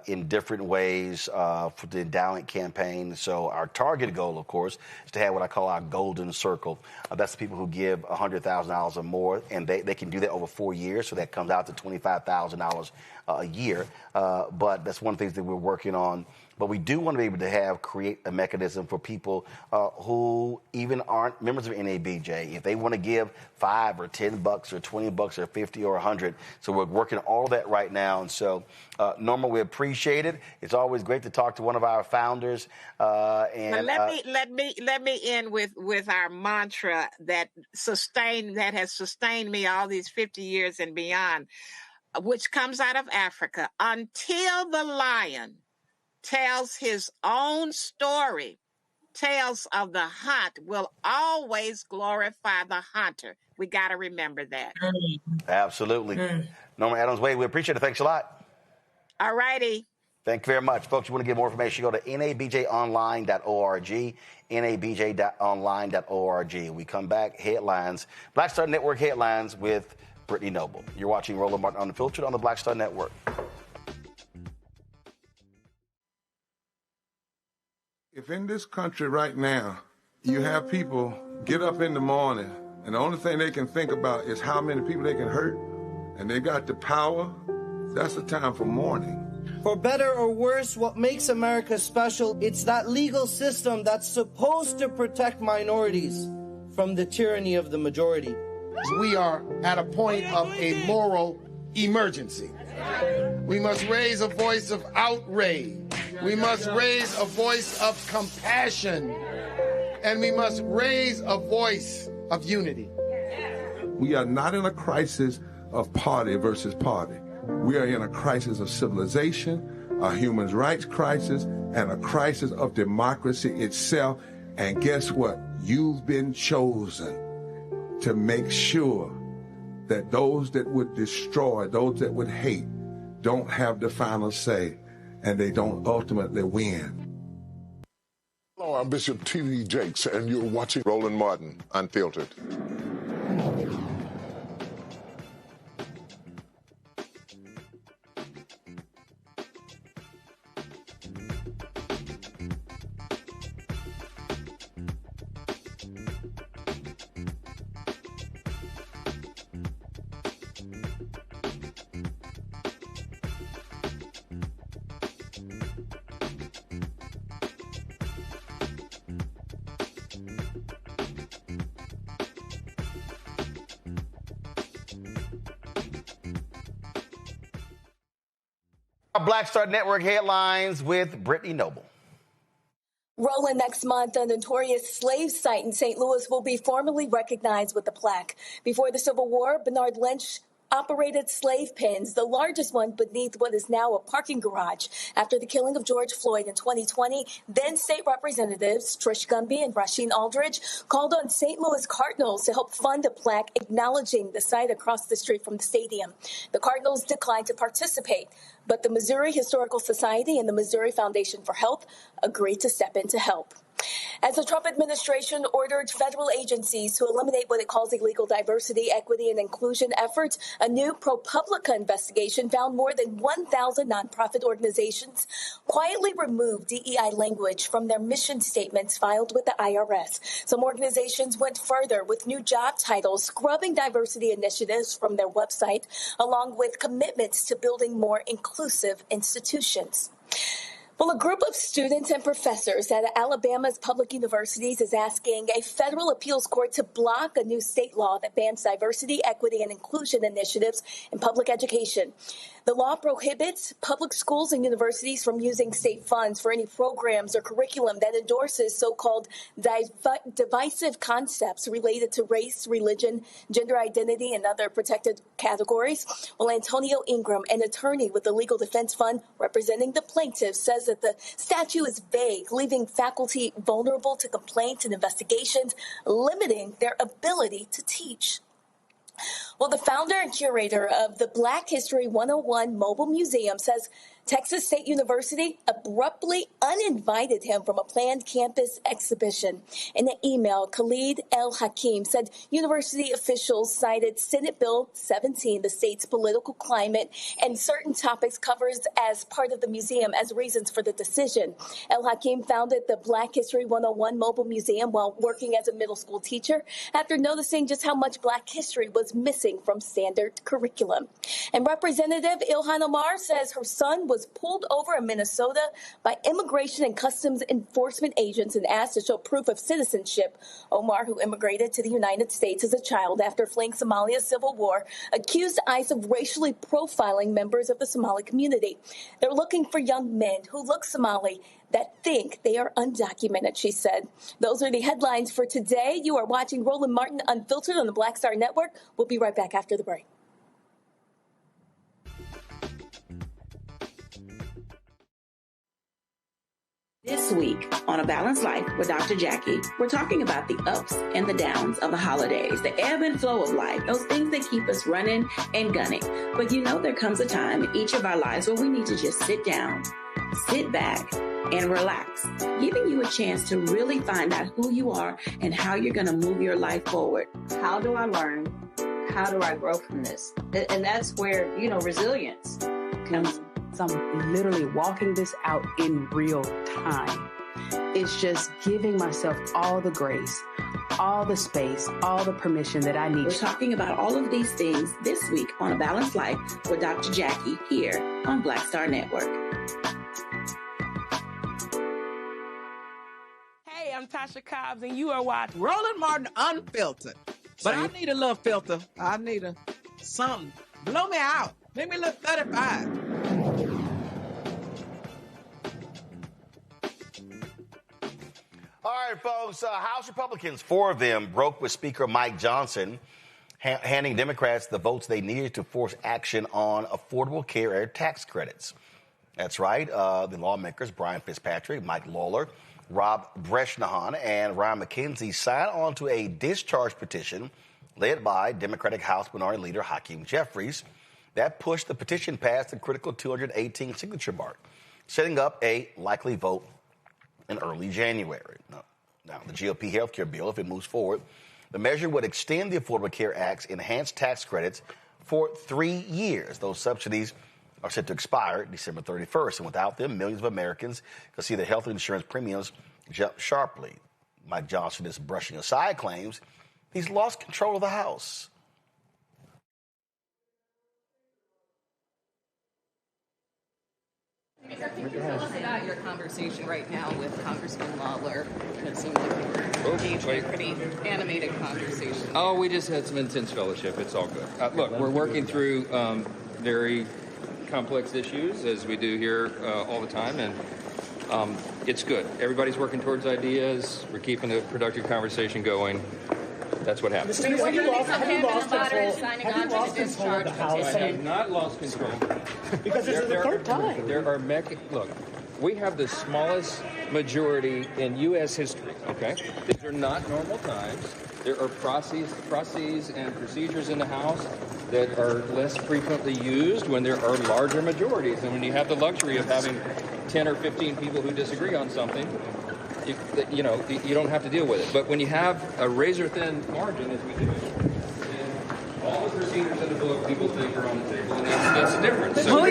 in different ways for the endowment campaign. So our target goal, of course, is to have what I call our golden circle. That's the people who give $100,000 or more, and they can do that over 4 years. So that comes out to $25,000 a year. But that's one of the things that we're working on. But we do want to be able to create a mechanism for people who even aren't members of NABJ. If they want to give $5 or $10 or $20 or $50 or $100. So we're working all that right now. And so, Norma, we appreciate it. It's always great to talk to one of our founders. And let me end with our mantra that has sustained me all these 50 years and beyond, which comes out of Africa. Until the lion tells his own story, tales of the hunt will always glorify the hunter. We got to remember that. Absolutely. Norma Adams-Wade, we appreciate it. Thanks a lot. All righty. Thank you very much. Folks, you want to get more information, go to nabjonline.org, nabjonline.org. We come back, headlines, Black Star Network headlines with Brittany Noble. You're watching Roland Martin Unfiltered on the Black Star Network. If in this country right now, you have people get up in the morning and the only thing they can think about is how many people they can hurt, and they got the power, that's the time for mourning. For better or worse, what makes America special, it's that legal system that's supposed to protect minorities from the tyranny of the majority. We are at a point of a moral emergency. We must raise a voice of outrage. We must raise a voice of compassion. And we must raise a voice of unity. We are not in a crisis of party versus party. We are in a crisis of civilization, a human rights crisis, and a crisis of democracy itself. And guess what? You've been chosen to make sure that those that would destroy, those that would hate, don't have the final say, and they don't ultimately win. Hello, I'm Bishop T.D. Jakes, and you're watching Roland Martin Unfiltered. Black Star Network headlines with Brittany Noble. Roland, next month, a notorious slave site in St. Louis will be formally recognized with a plaque. Before the Civil War, Bernard Lynch operated slave pens, the largest one beneath what is now a parking garage. After the killing of George Floyd in 2020, then state representatives Trish Gumby and Rasheen Aldridge called on St. Louis Cardinals to help fund a plaque acknowledging the site across the street from the stadium. The Cardinals declined to participate, but the Missouri Historical Society and the Missouri Foundation for Health agreed to step in to help. As the Trump administration ordered federal agencies to eliminate what it calls illegal diversity, equity, and inclusion efforts, a new ProPublica investigation found more than 1,000 nonprofit organizations quietly removed DEI language from their mission statements filed with the IRS. Some organizations went further with new job titles, scrubbing diversity initiatives from their website, along with commitments to building more inclusive institutions. Well, a group of students and professors at Alabama's public universities is asking a federal appeals court to block a new state law that bans diversity, equity, and inclusion initiatives in public education. The law prohibits public schools and universities from using state funds for any programs or curriculum that endorses so-called divisive concepts related to race, religion, gender identity, and other protected categories. Well, Antonio Ingram, an attorney with the Legal Defense Fund representing the plaintiffs, says that the statute is vague, leaving faculty vulnerable to complaints and investigations, limiting their ability to teach. Well, the founder and curator of the Black History 101 Mobile Museum says Texas State University abruptly uninvited him from a planned campus exhibition. In an email, Khalid El Hakim said university officials cited Senate Bill 17, the state's political climate, and certain topics covered as part of the museum as reasons for the decision. El Hakim founded the Black History 101 Mobile Museum while working as a middle school teacher after noticing just how much Black history was missing from standard curriculum. And Representative Ilhan Omar says her son was pulled over in Minnesota by Immigration and Customs Enforcement agents and asked to show proof of citizenship. Omar, who immigrated to the United States as a child after fleeing Somalia's civil war, accused ICE of racially profiling members of the Somali community. They're looking for young men who look Somali that think they are undocumented, she said. Those are the headlines for today. You are watching Roland Martin Unfiltered on the Black Star Network. We'll be right back after the break. This week on A Balanced Life with Dr. Jackie, we're talking about the ups and the downs of the holidays, the ebb and flow of life, those things that keep us running and gunning. But you know there comes a time in each of our lives where we need to just sit down sit back, and relax, giving you a chance to really find out who you are and how you're going to move your life forward. How do I learn? How do I grow from this? And that's where, resilience comes. So I'm literally walking this out in real time. It's just giving myself all the grace, all the space, all the permission that I need. We're talking about all of these things this week on A Balanced Life with Dr. Jackie here on Black Star Network. Hey, I'm Tasha Cobbs, and you are watching Roland Martin Unfiltered. But I need a little filter. I need something. Blow me out. Make me look 35. All right, folks, House Republicans, 4 of them, broke with Speaker Mike Johnson, handing Democrats the votes they needed to force action on Affordable Care Act tax credits. That's right. The lawmakers, Brian Fitzpatrick, Mike Lawler, Rob Bresnahan, and Ryan McKenzie signed on to a discharge petition led by Democratic House Minority Leader Hakeem Jeffries that pushed the petition past the critical 218 signature mark, setting up a likely vote in early January. Now, the GOP health care bill, if it moves forward, the measure would extend the Affordable Care Act's enhanced tax credits for 3 years. Those subsidies are set to expire December 31st, and without them, millions of Americans could see their health insurance premiums jump sharply. Mike Johnson is brushing aside claims he's lost control of the House. Tell us about your conversation right now with Congressman Lawler. It seemed like you were engaged in a pretty animated conversation. Oh, we just had some intense fellowship. It's all good. Look, we're working through very complex issues, as we do here all the time, and it's good. Everybody's working towards ideas. We're keeping a productive conversation going. That's what happens. Have you lost control of the House? I have not lost control. Because this is the third time. Look, we have the smallest majority in U.S. history, okay? These are not normal times. There are processes and procedures in the House that are less frequently used when there are larger majorities. And when you have the luxury of having 10 or 15 people who disagree on something, you don't have to deal with it. But when you have a razor-thin margin, as we do, then all the procedures in the book people think are on the table, and that's different. So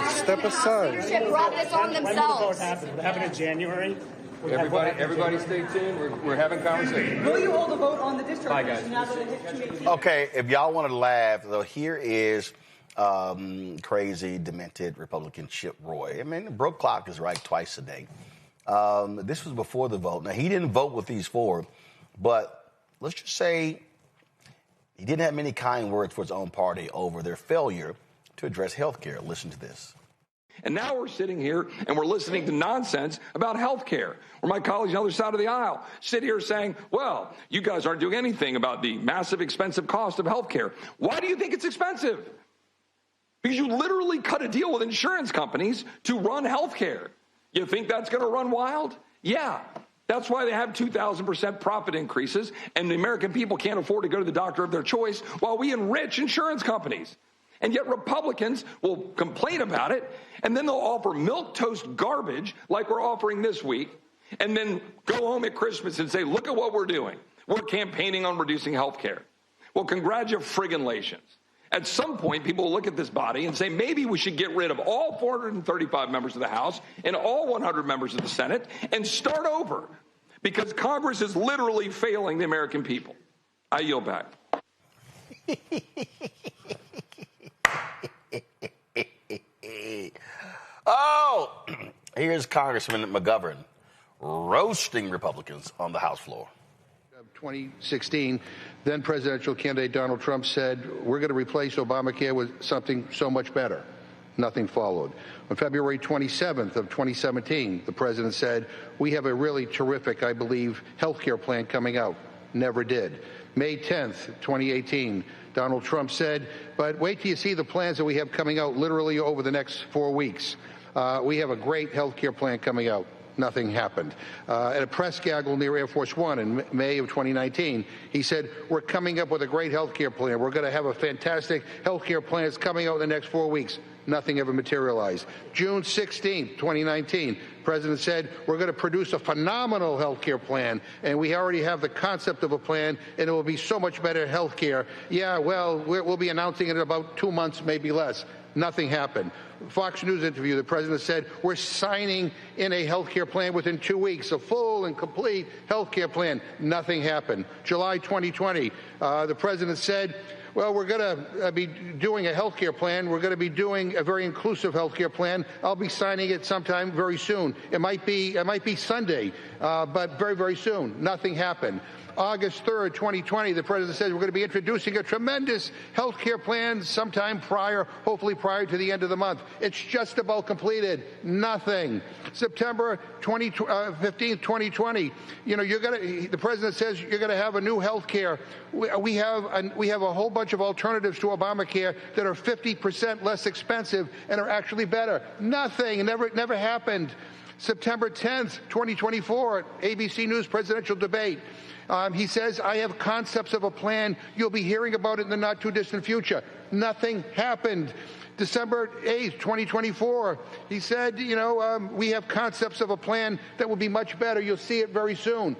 step aside. They brought this on themselves. What happened in January? Everybody stay tuned. We're having conversations. Will you hold a vote on the discharge? Bye, guys. Now that it hits 218? Okay, if y'all want to laugh, though, here is crazy, demented Republican Chip Roy. I mean, the broke clock is right twice a day. This was before the vote. Now, he didn't vote with these 4, but let's just say he didn't have many kind words for his own party over their failure to address health care. Listen to this. And now we're sitting here and we're listening to nonsense about health care, where my colleagues on the other side of the aisle sit here saying, well, you guys aren't doing anything about the massive expensive cost of health care. Why do you think it's expensive? Because you literally cut a deal with insurance companies to run health care. You think that's going to run wild? Yeah. That's why they have 2,000% profit increases, and the American people can't afford to go to the doctor of their choice while we enrich insurance companies. And yet Republicans will complain about it, and then they'll offer milquetoast garbage like we're offering this week, and then go home at Christmas and say, look at what we're doing. We're campaigning on reducing health care. Well, congratulations. At some point, people will look at this body and say, maybe we should get rid of all 435 members of the House and all 100 members of the Senate and start over, because Congress is literally failing the American people. I yield back. Oh, here's Congressman McGovern roasting Republicans on the House floor. 2016, then presidential candidate Donald Trump said, we're going to replace Obamacare with something so much better. Nothing followed. On February 27th of 2017, the president said, we have a really terrific, I believe, health care plan coming out. Never did. May 10th, 2018, Donald Trump said, but wait till you see the plans that we have coming out literally over the next 4 weeks. We have a great health care plan coming out. Nothing happened. At a press gaggle near Air Force One in May of 2019, he said, we're coming up with a great health care plan. We're going to have a fantastic health care plan that's coming out in the next 4 weeks. Nothing ever materialized. June 16th, 2019, President said, we're going to produce a phenomenal health care plan, and we already have the concept of a plan, and it will be so much better health care. Yeah, well, we'll be announcing it in about 2 months, maybe less. Nothing happened. Fox News interview, the president said, we're signing in a health care plan within 2 weeks, a full and complete health care plan. Nothing happened. July 2020, the president said, well, we're going to be doing a health care plan. We're going to be doing a very inclusive health care plan. I'll be signing it sometime very soon. It might be Sunday, but very, very soon. Nothing happened. August 3rd, 2020, the president said we're going to be introducing a tremendous health care plan sometime hopefully prior to the end of the month. It's just about completed. Nothing. September 15th, 2020, the president says you're going to have a new health care. We have a whole bunch of alternatives to Obamacare that are 50% less expensive and are actually better. Nothing. It never happened. September 10th, 2024, ABC News presidential debate. He says, I have concepts of a plan. You'll be hearing about it in the not-too-distant future. Nothing happened. December 8th, 2024, he said, we have concepts of a plan that will be much better. You'll see it very soon.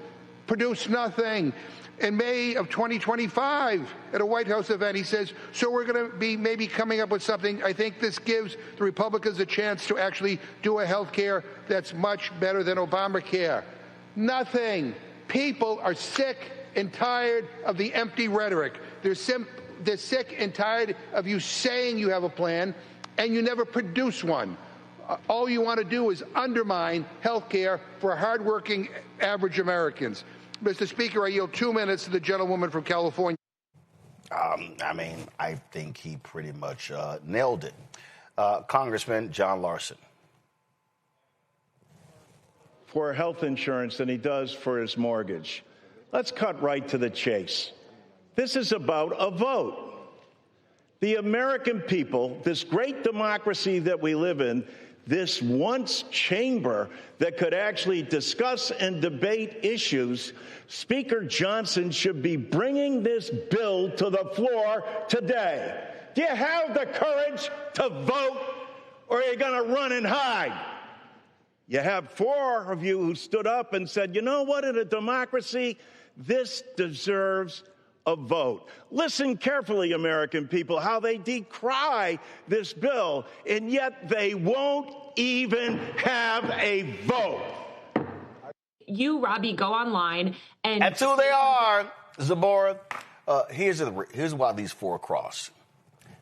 Produced nothing. In May of 2025, at a White House event, he says, so we're going to be maybe coming up with something. I think this gives the Republicans a chance to actually do a health care that's much better than Obamacare. Nothing. People are sick and tired of the empty rhetoric. They're sick and tired of you saying you have a plan and you never produce one. All you want to do is undermine health care for hardworking average Americans. Mr. Speaker, I yield 2 minutes to the gentlewoman from California. I think he pretty much nailed it. Congressman John Larson. For health insurance than he does for his mortgage. Let's cut right to the chase. This is about a vote. The American people, this great democracy that we live in, this once chamber that could actually discuss and debate issues, Speaker Johnson should be bringing this bill to the floor today. Do you have the courage to vote, or are you going to run and hide? You have 4 of you who stood up and said, you know what, in a democracy, this deserves a vote. Listen carefully, American people, how they decry this bill, and yet they won't even have a vote. You, Robbie, go online and... That's who they are, Zabora. Here's why these 4 cross.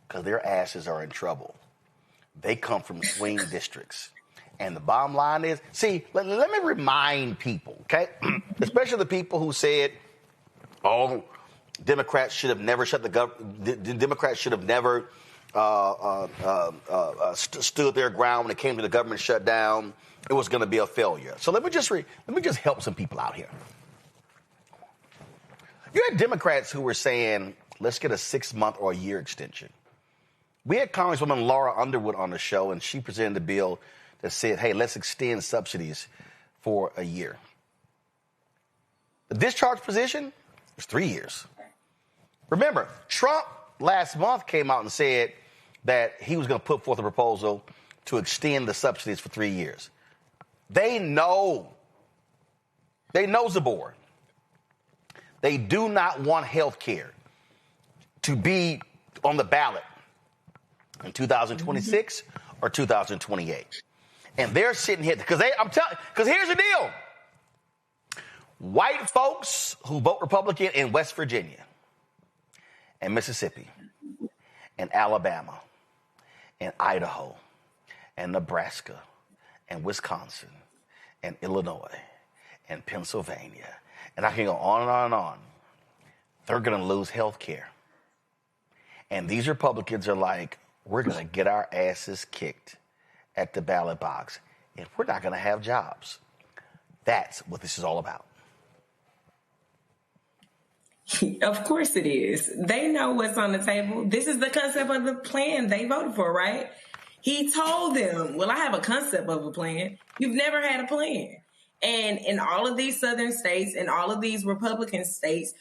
Because their asses are in trouble. They come from swing districts. And the bottom line is, see, let me remind people, okay, especially the people who said, oh, Democrats should have never Democrats should have never stood their ground when it came to the government shutdown. It was going to be a failure. So let me just help some people out here. You had Democrats who were saying, let's get a 6-month or a year extension. We had Congresswoman Laura Underwood on the show, and she presented a bill that said, hey, let's extend subsidies for a year. The discharge position was 3 years. Remember, Trump last month came out and said that he was going to put forth a proposal to extend the subsidies for 3 years. They know Zabor. They do not want health care to be on the ballot in 2026 or 2028. And they're sitting here because here's the deal. White folks who vote Republican in West Virginia and Mississippi and Alabama and Idaho and Nebraska and Wisconsin and Illinois and Pennsylvania, and I can go on and on and on, they're going to lose health care. And these Republicans are like, we're going to get our asses kicked at the ballot box, and we're not going to have jobs. That's what this is all about. Of course it is. They know what's on the table. This is the concept of the plan they voted for, right? He told them, well, I have a concept of a plan. You've never had a plan. And in all of these southern states and all of these Republican states,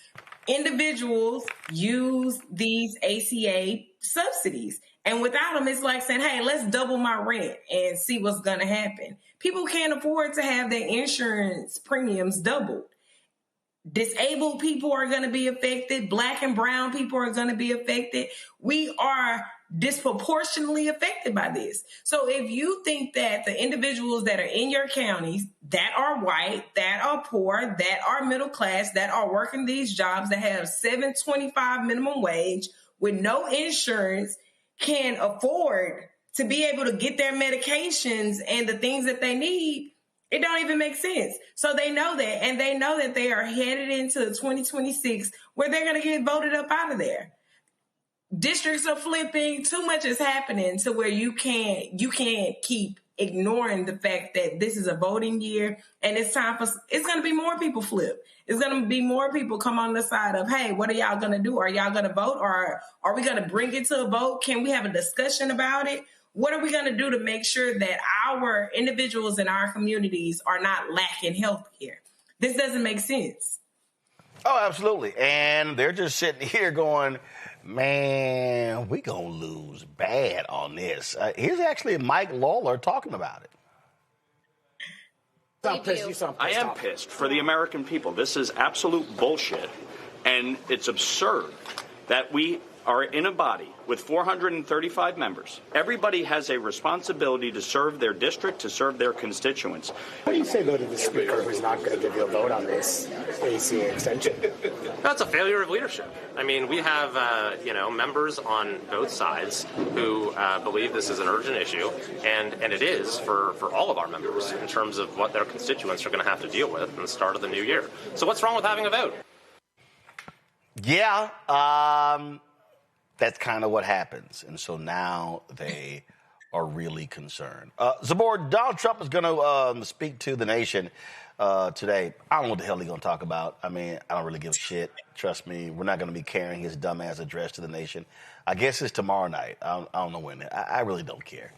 individuals use these ACA subsidies. And without them, it's like saying, hey, let's double my rent and see what's going to happen. People can't afford to have their insurance premiums doubled. Disabled people are going to be affected. Black and brown people are going to be affected. We are disproportionately affected by this. So if you think that the individuals that are in your counties that are white, that are poor, that are middle class, that are working these jobs that have $7.25 minimum wage with no insurance can afford to be able to get their medications and the things that they need, it don't even make sense. So they know that, and they know that they are headed into 2026 where they're going to get voted up out of there. Districts are flipping. Too much is happening to where you can't keep ignoring the fact that this is a voting year and it's going to be more people flip. It's going to be more people come on the side of, hey, what are y'all going to do? Are y'all going to vote, or are we going to bring it to a vote? Can we have a discussion about it? What are we going to do to make sure that our individuals in our communities are not lacking health care? This doesn't make sense. Oh, absolutely. And they're just sitting here going, man, we going to lose bad on this. Here's actually Mike Lawler talking about it. I am pissed for the American people. This is absolute bullshit. And it's absurd that we are in a body with 435 members. Everybody has a responsibility to serve their district, to serve their constituents. What do you say, though, to the speaker who's not going to give you a vote on this ACA extension? That's a failure of leadership. I mean, we have, members on both sides who believe this is an urgent issue, and it is for all of our members in terms of what their constituents are going to have to deal with in the start of the new year. So what's wrong with having a vote? Yeah, that's kind of what happens. And so now they are really concerned. Zabor, Donald Trump is going to speak to the nation today. I don't know what the hell he's going to talk about. I mean, I don't really give a shit. Trust me, we're not going to be carrying his dumbass address to the nation. I guess it's tomorrow night. I don't know when. I really don't care.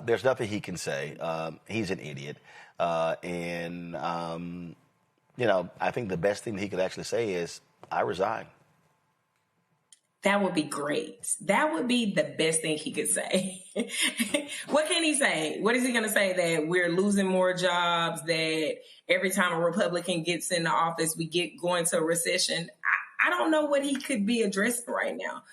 There's nothing he can say. He's an idiot. I think the best thing he could actually say is, I resign. That would be great. That would be the best thing he could say. What can he say? What is he going to say? That we're losing more jobs, that every time a Republican gets in the office, we go into a recession? I don't know what he could be addressing right now.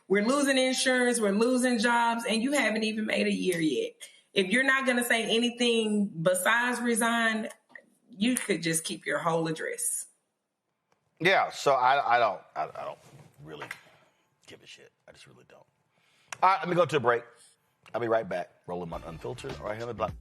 We're losing insurance, we're losing jobs, and you haven't even made a year yet. If you're not going to say anything besides resign, you could just keep your whole address. Yeah, so I don't really give a shit. I just really don't. All right, let me go to a break. I'll be right back. Roland Martin Unfiltered, right here on the block.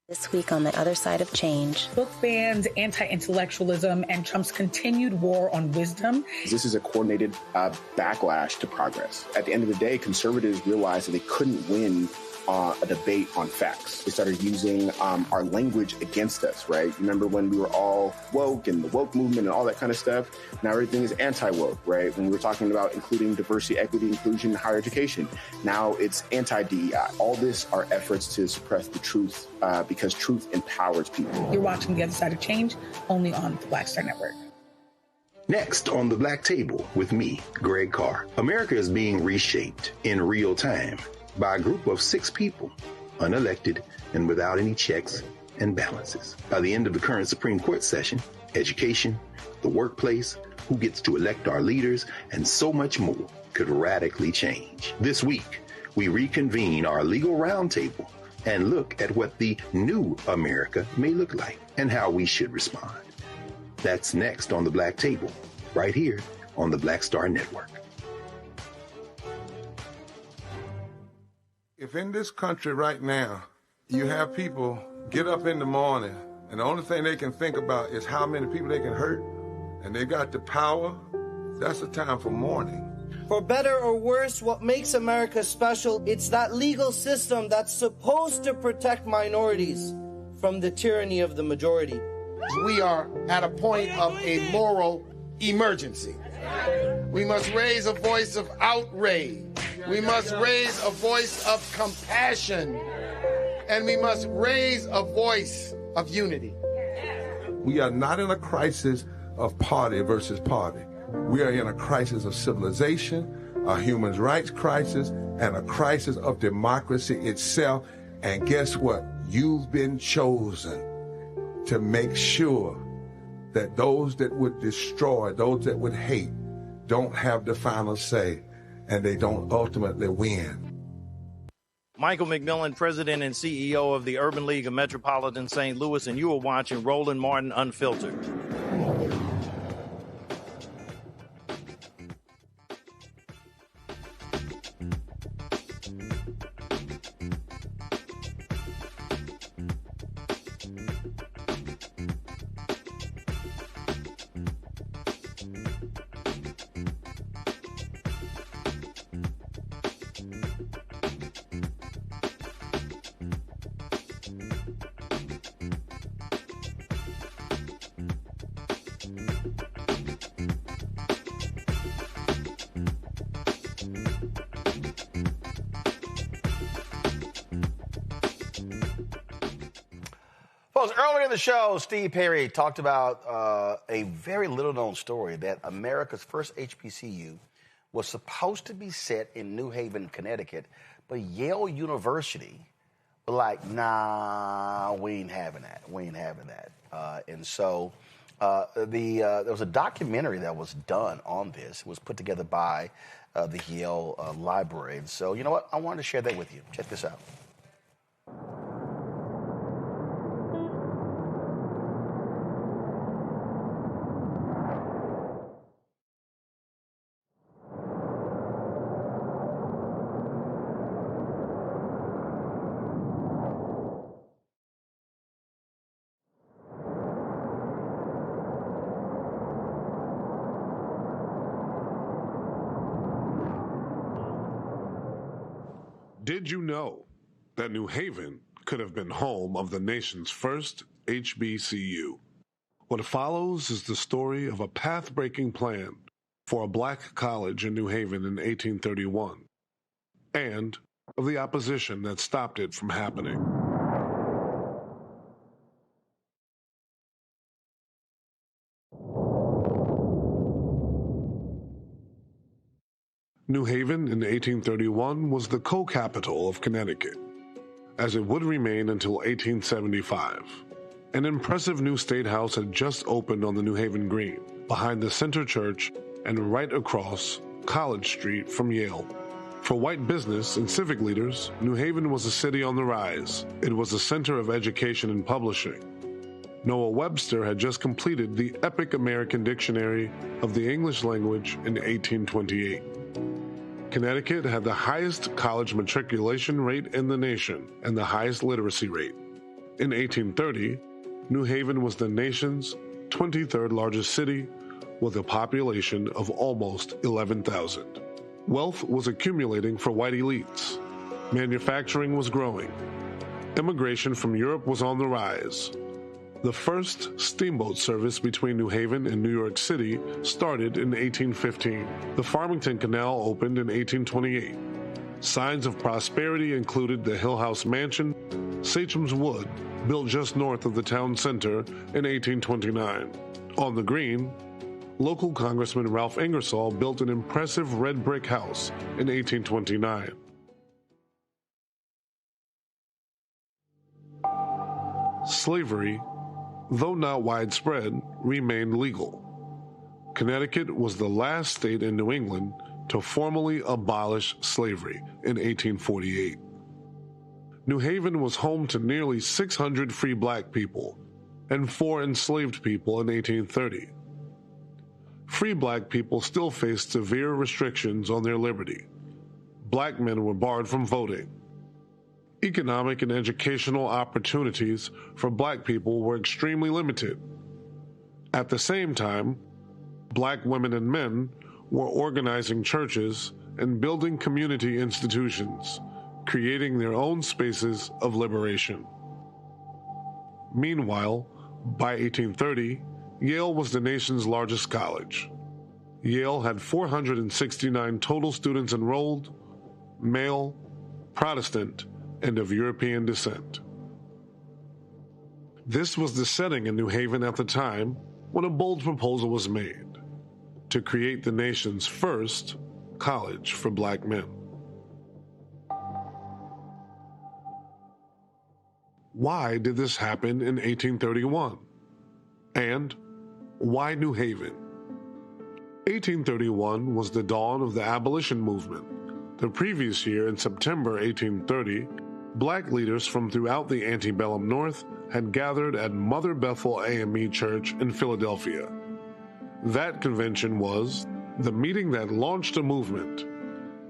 This week on The Other Side of Change. Book bans, anti-intellectualism, and Trump's continued war on wisdom. This is a coordinated backlash to progress. At the end of the day, conservatives realized that they couldn't win a debate on facts. They started using our language against us, right? Remember when we were all woke and the woke movement and all that kind of stuff? Now everything is anti-woke, right? When we were talking about including diversity, equity, inclusion, and higher education, now it's anti-DEI. All this are efforts to suppress the truth because truth empowers people. You're watching The Other Side of Change, only on the Black Star Network. Next on the Black Table with me, Greg Carr. America is being reshaped in real time by a group of 6 people, unelected and without any checks and balances. By the end of the current Supreme Court session, education, the workplace, who gets to elect our leaders, and so much more could radically change. This week, we reconvene our legal roundtable and look at what the new America may look like and how we should respond. That's next on the Black Table, right here on the Black Star Network. If in this country right now, you have people get up in the morning and the only thing they can think about is how many people they can hurt, and they got the power, that's a time for mourning. For better or worse, what makes America special, it's that legal system that's supposed to protect minorities from the tyranny of the majority. We are at a point of a moral emergency. We must raise a voice of outrage. We must raise a voice of compassion. And we must raise a voice of unity. We are not in a crisis of party versus party. We are in a crisis of civilization, a human rights crisis, and a crisis of democracy itself. And guess what? You've been chosen to make sure that those that would destroy, those that would hate, don't have the final say, and they don't ultimately win. Michael McMillan, President and CEO of the Urban League of Metropolitan St. Louis, and you are watching Roland Martin Unfiltered. Folks, earlier in the show, Steve Perry talked about a very little-known story that America's first HBCU was supposed to be set in New Haven, Connecticut, but Yale University were like, nah, we ain't having that. We ain't having that. And so there was a documentary that was done on this. It was put together by the Yale Library. And so, you know what? I wanted to share that with you. Check this out. Did you know that New Haven could have been home of the nation's first HBCU? What follows is the story of a path-breaking plan for a black college in New Haven in 1831, and of the opposition that stopped it from happening. New Haven in 1831 was the co-capital of Connecticut, as it would remain until 1875. An impressive new state house had just opened on the New Haven Green, behind the Center Church and right across College Street from Yale. For white business and civic leaders, New Haven was a city on the rise. It was a center of education and publishing. Noah Webster had just completed the epic American Dictionary of the English language in 1828. Connecticut had the highest college matriculation rate in the nation and the highest literacy rate. In 1830, New Haven was the nation's 23rd largest city with a population of almost 11,000. Wealth was accumulating for white elites. Manufacturing was growing. Immigration from Europe was on the rise. The first steamboat service between New Haven and New York City started in 1815. The Farmington Canal opened in 1828. Signs of prosperity included the Hill House Mansion, Sachem's Wood, built just north of the town center in 1829. On the Green, local Congressman Ralph Ingersoll built an impressive red brick house in 1829. Slavery, though not widespread, remained legal. Connecticut was the last state in New England to formally abolish slavery in 1848. New Haven was home to nearly 600 free black people and 4 enslaved people in 1830. Free black people still faced severe restrictions on their liberty. Black men were barred from voting. Economic and educational opportunities for black people were extremely limited. At the same time, black women and men were organizing churches and building community institutions, creating their own spaces of liberation. Meanwhile, by 1830, Yale was the nation's largest college. Yale had 469 total students enrolled, male, Protestant, and of European descent. This was the setting in New Haven at the time when a bold proposal was made to create the nation's first college for black men. Why did this happen in 1831? And why New Haven? 1831 was the dawn of the abolition movement. The previous year, in September 1830, black leaders from throughout the antebellum North had gathered at Mother Bethel AME Church in Philadelphia. That convention was the meeting that launched a movement,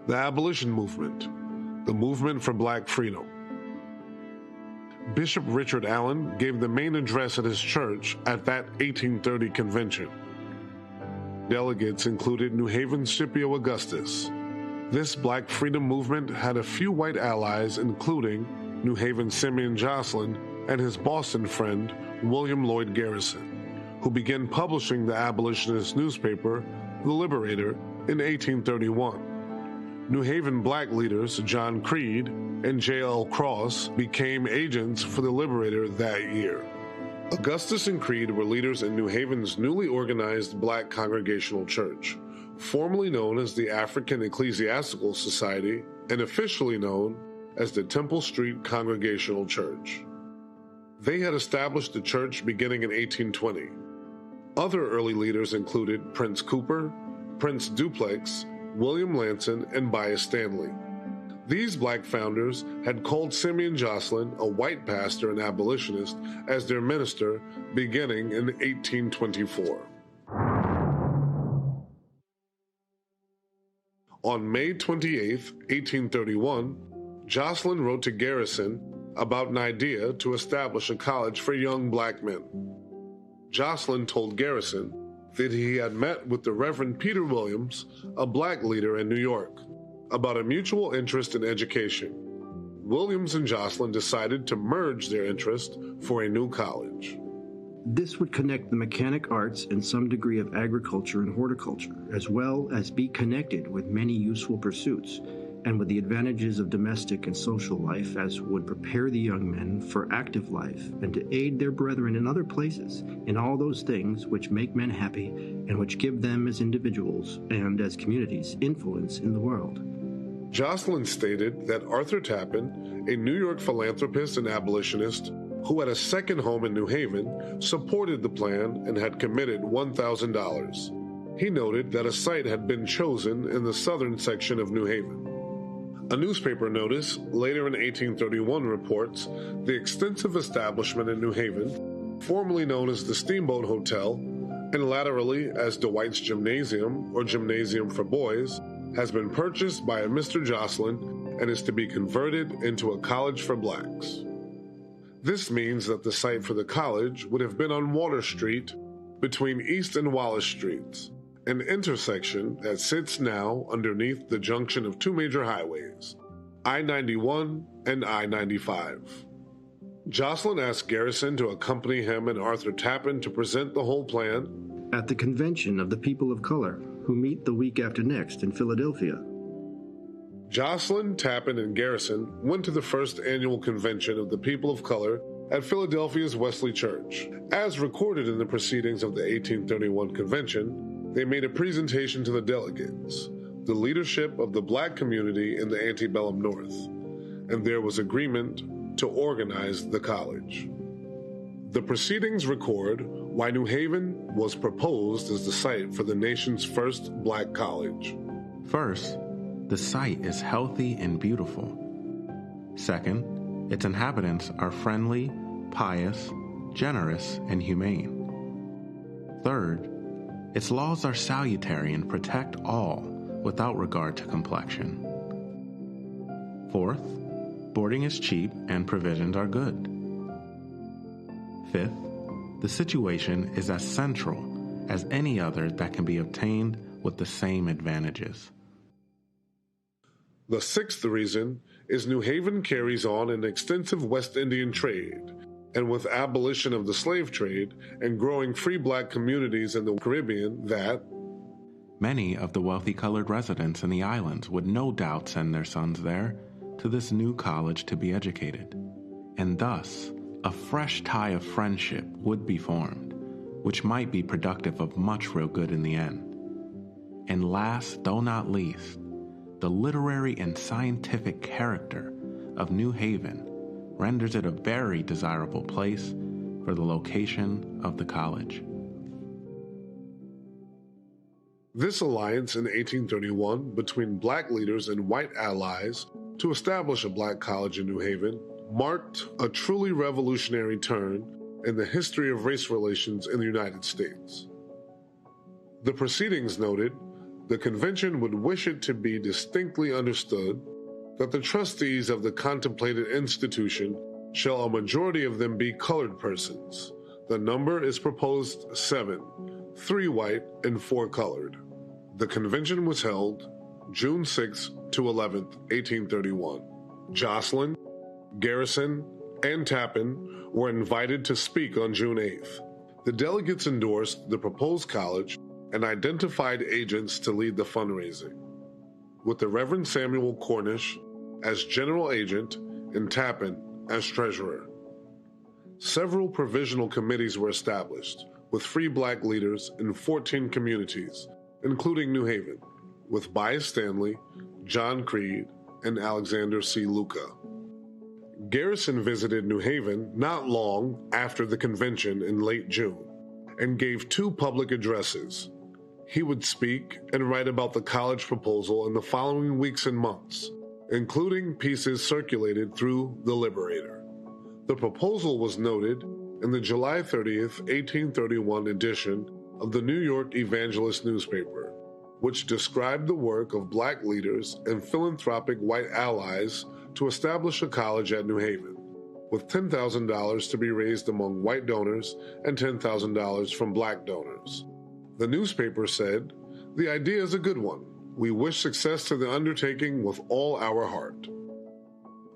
the abolition movement, the movement for black freedom. Bishop Richard Allen gave the main address at his church at that 1830 convention. Delegates included New Haven's Scipio Augustus. This black freedom movement had a few white allies, including New Haven's Simeon Jocelyn and his Boston friend, William Lloyd Garrison, who began publishing the abolitionist newspaper, The Liberator, in 1831. New Haven black leaders John Creed and J.L. Cross became agents for the Liberator that year. Augustus and Creed were leaders in New Haven's newly organized black congregational church, formerly known as the African Ecclesiastical Society and officially known as the Temple Street Congregational Church. They had established the church beginning in 1820. Other early leaders included Prince Cooper, Prince Duplex, William Lanson, and Bias Stanley. These black founders had called Simeon Jocelyn, a white pastor and abolitionist, as their minister beginning in 1824. On May 28, 1831, Jocelyn wrote to Garrison about an idea to establish a college for young black men. Jocelyn told Garrison that he had met with the Reverend Peter Williams, a black leader in New York, about a mutual interest in education. Williams and Jocelyn decided to merge their interest for a new college. This would connect the mechanic arts and some degree of agriculture and horticulture, as well as be connected with many useful pursuits, and with the advantages of domestic and social life, as would prepare the young men for active life and to aid their brethren in other places in all those things which make men happy and which give them as individuals and as communities influence in the world. Jocelyn stated that Arthur Tappan, a New York philanthropist and abolitionist who had a second home in New Haven, supported the plan and had committed $1,000. He noted that a site had been chosen in the southern section of New Haven. A newspaper notice later in 1831 reports the extensive establishment in New Haven, formerly known as the Steamboat Hotel, and laterally as Dwight's Gymnasium or Gymnasium for Boys, has been purchased by a Mr. Jocelyn and is to be converted into a college for blacks. This means that the site for the college would have been on Water Street between East and Wallace Streets, an intersection that sits now underneath the junction of two major highways, I-91 and I-95. Jocelyn asked Garrison to accompany him and Arthur Tappan to present the whole plan at the Convention of the People of Color, who meet the week after next in Philadelphia. Jocelyn, Tappan, and Garrison went to the first annual convention of the People of Color at Philadelphia's Wesley Church. As recorded in the proceedings of the 1831 convention, they made a presentation to the delegates, the leadership of the black community in the antebellum North, and there was agreement to organize the college. The proceedings record why New Haven was proposed as the site for the nation's first black college. First, the site is healthy and beautiful. Second, its inhabitants are friendly, pious, generous, and humane. Third, its laws are salutary and protect all without regard to complexion. Fourth, boarding is cheap and provisions are good. Fifth, the situation is as central as any other that can be obtained with the same advantages. The sixth reason is New Haven carries on an extensive West Indian trade, and with abolition of the slave trade and growing free black communities in the Caribbean that many of the wealthy colored residents in the islands would no doubt send their sons there to this new college to be educated, and thus a fresh tie of friendship would be formed, which might be productive of much real good in the end. And last, though not least, the literary and scientific character of New Haven renders it a very desirable place for the location of the college. This alliance in 1831 between black leaders and white allies to establish a black college in New Haven marked a truly revolutionary turn in the history of race relations in the United States. The proceedings noted, the convention would wish it to be distinctly understood that the trustees of the contemplated institution shall a majority of them be colored persons. The number is proposed 7, 3 white and 4 colored. The convention was held June 6 to 11, 1831. Jocelyn, Garrison, and Tappan were invited to speak on June 8th. The delegates endorsed the proposed college and identified agents to lead the fundraising, with the Reverend Samuel Cornish as general agent and Tappan as treasurer. Several provisional committees were established with free black leaders in 14 communities, including New Haven, with Bias Stanley, John Creed, and Alexander C. Luca. Garrison visited New Haven not long after the convention in late June and gave 2 public addresses. He would speak and write about the college proposal in the following weeks and months, including pieces circulated through The Liberator. The proposal was noted in the July 30th, 1831 edition of the New York Evangelist newspaper, which described the work of black leaders and philanthropic white allies to establish a college at New Haven, with $10,000 to be raised among white donors and $10,000 from black donors. The newspaper said, "The idea is a good one. We wish success to the undertaking with all our heart."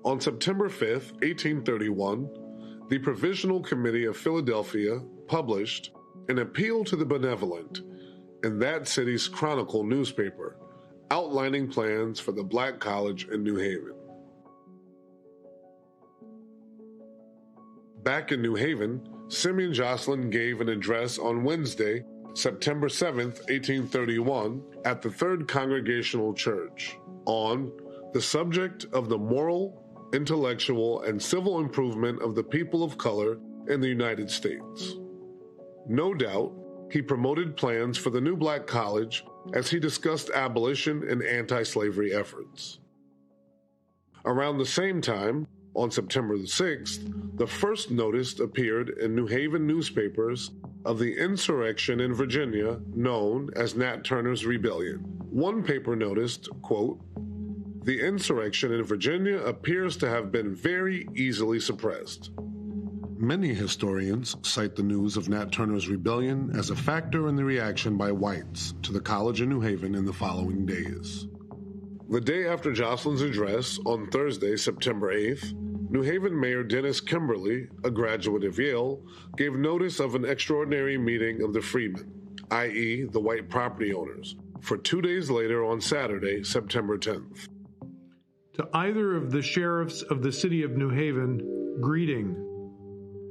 On September 5th, 1831, the Provisional Committee of Philadelphia published an appeal to the benevolent in that city's Chronicle newspaper, outlining plans for the black college in New Haven. Back in New Haven, Simeon Jocelyn gave an address on Wednesday, September 7th, 1831, at the Third Congregational Church on the subject of the moral, intellectual, and civil improvement of the people of color in the United States. No doubt, he promoted plans for the new black college as he discussed abolition and anti-slavery efforts. Around the same time, on September the 6th, the first notice appeared in New Haven newspapers of the insurrection in Virginia known as Nat Turner's Rebellion. One paper noticed, quote, "The insurrection in Virginia appears to have been very easily suppressed." Many historians cite the news of Nat Turner's rebellion as a factor in the reaction by whites to the college in New Haven in the following days. The day after Jocelyn's address, on Thursday, September 8th, New Haven Mayor Dennis Kimberly, a graduate of Yale, gave notice of an extraordinary meeting of the freedmen, i.e. the white property owners, for 2 days later on Saturday, September 10th. To either of the sheriffs of the city of New Haven, greeting.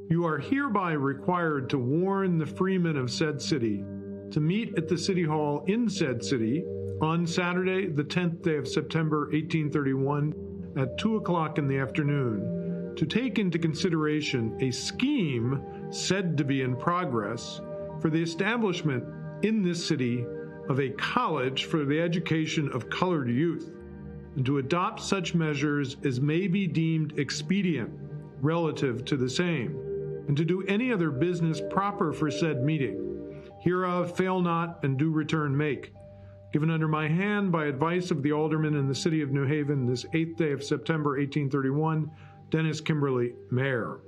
You are hereby required to warn the freemen of said city to meet at the city hall in said city on Saturday, the 10th day of September, 1831, at 2 o'clock in the afternoon, to take into consideration a scheme said to be in progress for the establishment in this city of a college for the education of colored youth, and to adopt such measures as may be deemed expedient relative to the same, and to do any other business proper for said meeting. Hereof fail not, and do return make. Given under my hand by advice of the aldermen in the city of New Haven this 8th day of September, 1831, Dennis Kimberly, Mayor.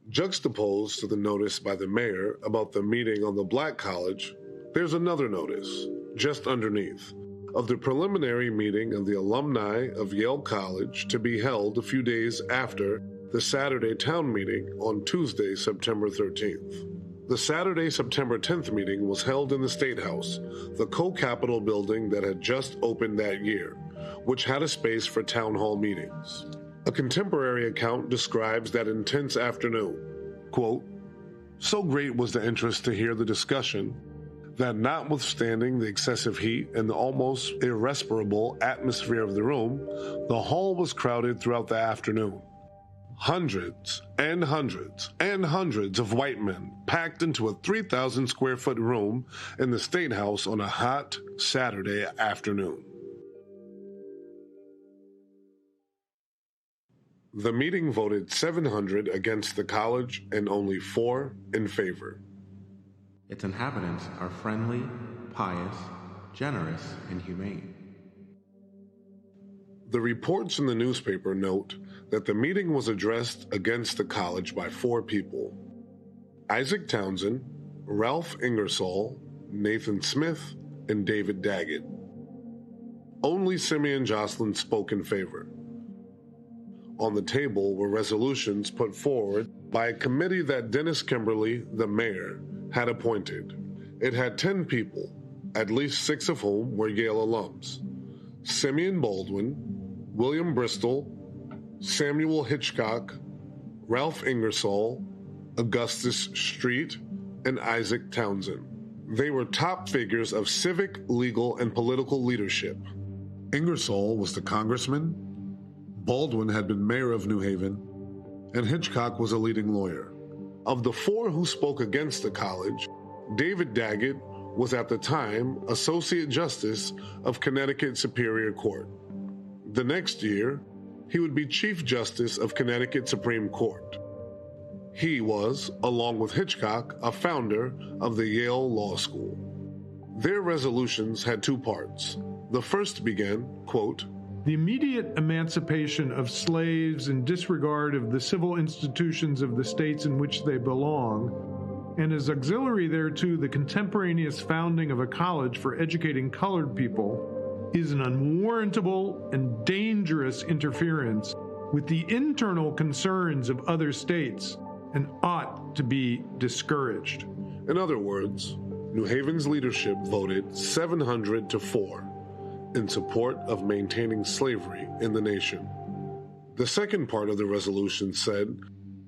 Juxtaposed to the notice by the mayor about the meeting on the black college, there's another notice, just underneath, of the preliminary meeting of the alumni of Yale College to be held a few days after the Saturday town meeting on Tuesday, September 13th. The Saturday, September 10th meeting was held in the State House, the co-capitol building that had just opened that year, which had a space for town hall meetings. A contemporary account describes that intense afternoon. Quote, "So great was the interest to hear the discussion that notwithstanding the excessive heat and the almost irrespirable atmosphere of the room, the hall was crowded throughout the afternoon. Hundreds and hundreds and hundreds of white men packed into a 3,000 square foot room in the State House on a hot Saturday afternoon." The meeting voted 700 against the college and only 4 in favor. Its inhabitants are friendly, pious, generous, and humane. The reports in the newspaper note that the meeting was addressed against the college by 4 people: Isaac Townsend, Ralph Ingersoll, Nathan Smith, and David Daggett. Only Simeon Jocelyn spoke in favor. On the table were resolutions put forward by a committee that Dennis Kimberly, the mayor, had appointed. It had 10 people, at least 6 of whom were Yale alums: Simeon Baldwin, William Bristol, Samuel Hitchcock, Ralph Ingersoll, Augustus Street, and Isaac Townsend. They were top figures of civic, legal, and political leadership. Ingersoll was the congressman, Baldwin had been mayor of New Haven, and Hitchcock was a leading lawyer. Of the 4 who spoke against the college, David Daggett was at the time Associate Justice of Connecticut Superior Court. The next year, he would be Chief Justice of Connecticut Supreme Court. He was, along with Hitchcock, a founder of the Yale Law School. Their resolutions had 2 parts. The first began, quote, "The immediate emancipation of slaves in disregard of the civil institutions of the states in which they belong, and as auxiliary thereto the contemporaneous founding of a college for educating colored people, is an unwarrantable and dangerous interference with the internal concerns of other states and ought to be discouraged." In other words, New Haven's leadership voted 700 to 4 in support of maintaining slavery in the nation. The second part of the resolution said,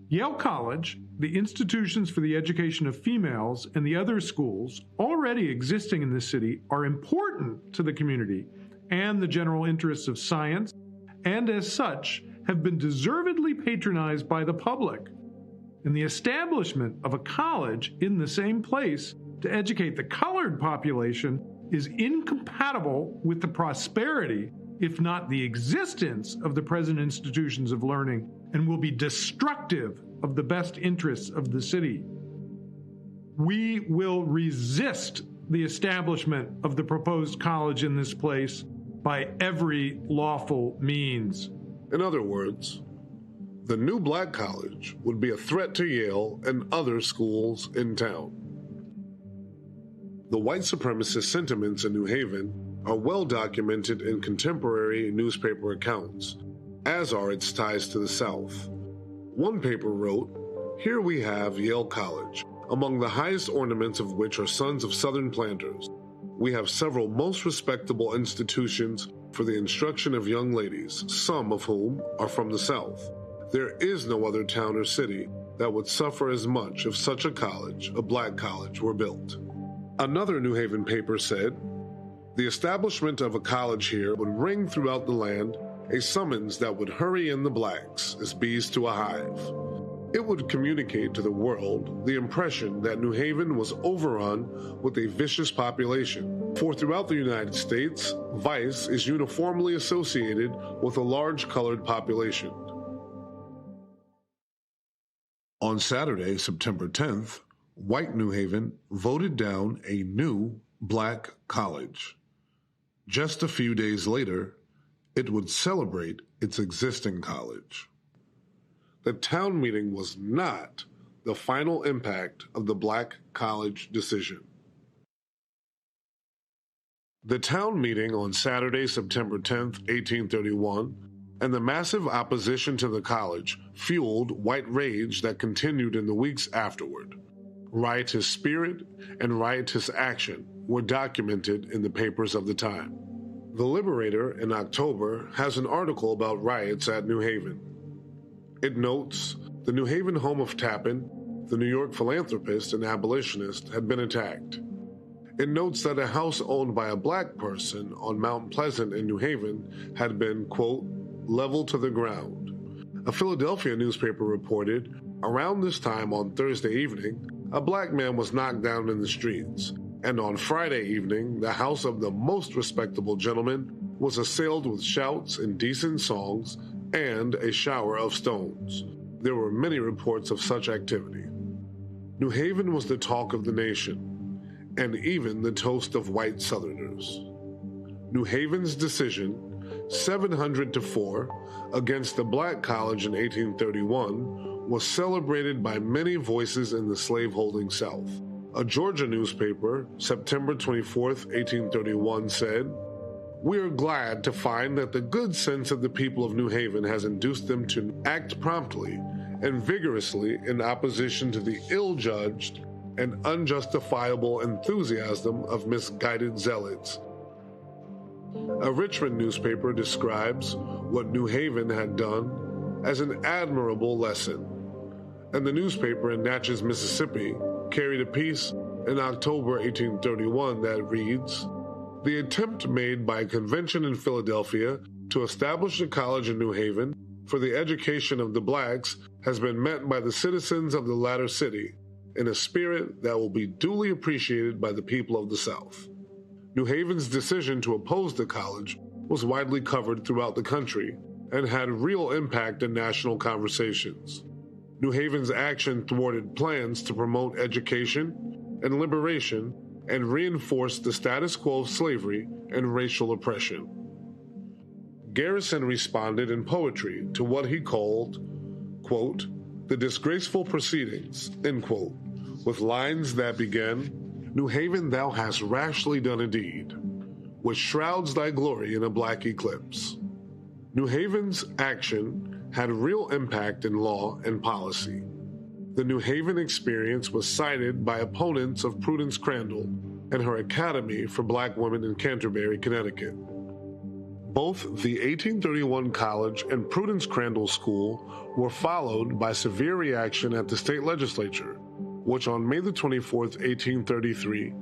"Yale College, the institutions for the education of females, and the other schools already existing in the city are important to the community and the general interests of science, and as such have been deservedly patronized by the public. And the establishment of a college in the same place to educate the colored population is incompatible with the prosperity, if not the existence, of the present institutions of learning, and will be destructive of the best interests of the city. We will resist the establishment of the proposed college in this place by every lawful means." In other words, the new black college would be a threat to Yale and other schools in town. The white supremacist sentiments in New Haven are well documented in contemporary newspaper accounts, as are its ties to the South. One paper wrote, "Here we have Yale College, among the highest ornaments of which are sons of Southern planters. We have several most respectable institutions for the instruction of young ladies, some of whom are from the South. There is no other town or city that would suffer as much if such a college, a black college, were built." Another New Haven paper said, "The establishment of a college here would ring throughout the land a summons that would hurry in the blacks as bees to a hive. It would communicate to the world the impression that New Haven was overrun with a vicious population, for throughout the United States, vice is uniformly associated with a large colored population." On Saturday, September 10th, white New Haven voted down a new black college. Just a few days later, it would celebrate its existing college. The town meeting was not the final impact of the black college decision. The town meeting on Saturday, September 10th, 1831, and the massive opposition to the college fueled white rage that continued in the weeks afterward. Riotous spirit and riotous action were documented in the papers of the time. The Liberator in October has an article about riots at New Haven. It notes the New Haven home of Tappan, the New York philanthropist and abolitionist, had been attacked. It notes that a house owned by a black person on Mount Pleasant in New Haven had been, quote, leveled to the ground. A Philadelphia newspaper reported, around this time on Thursday evening, a black man was knocked down in the streets, and on Friday evening, the house of the most respectable gentleman was assailed with shouts, indecent songs, and a shower of stones. There were many reports of such activity. New Haven was the talk of the nation, and even the toast of white Southerners. New Haven's decision, 700-4, against the black college in 1831 was celebrated by many voices in the slaveholding South. A Georgia newspaper, September 24, 1831, said, "We are glad to find that the good sense of the people of New Haven has induced them to act promptly and vigorously in opposition to the ill-judged and unjustifiable enthusiasm of misguided zealots." A Richmond newspaper describes what New Haven had done as an admirable lesson, and the newspaper in Natchez, Mississippi, carried a piece in October 1831 that reads, "The attempt made by a convention in Philadelphia to establish a college in New Haven for the education of the blacks has been met by the citizens of the latter city in a spirit that will be duly appreciated by the people of the South." New Haven's decision to oppose the college was widely covered throughout the country and had real impact in national conversations. New Haven's action thwarted plans to promote education and liberation and reinforce the status quo of slavery and racial oppression. Garrison responded in poetry to what he called, quote, "the disgraceful proceedings," end quote, with lines that began, "New Haven, thou hast rashly done a deed, which shrouds thy glory in a black eclipse." New Haven's action had real impact in law and policy. The New Haven experience was cited by opponents of Prudence Crandall and her Academy for Black Women in Canterbury, Connecticut. Both the 1831 College and Prudence Crandall School were followed by severe reaction at the state legislature, which on May the 24th, 1833,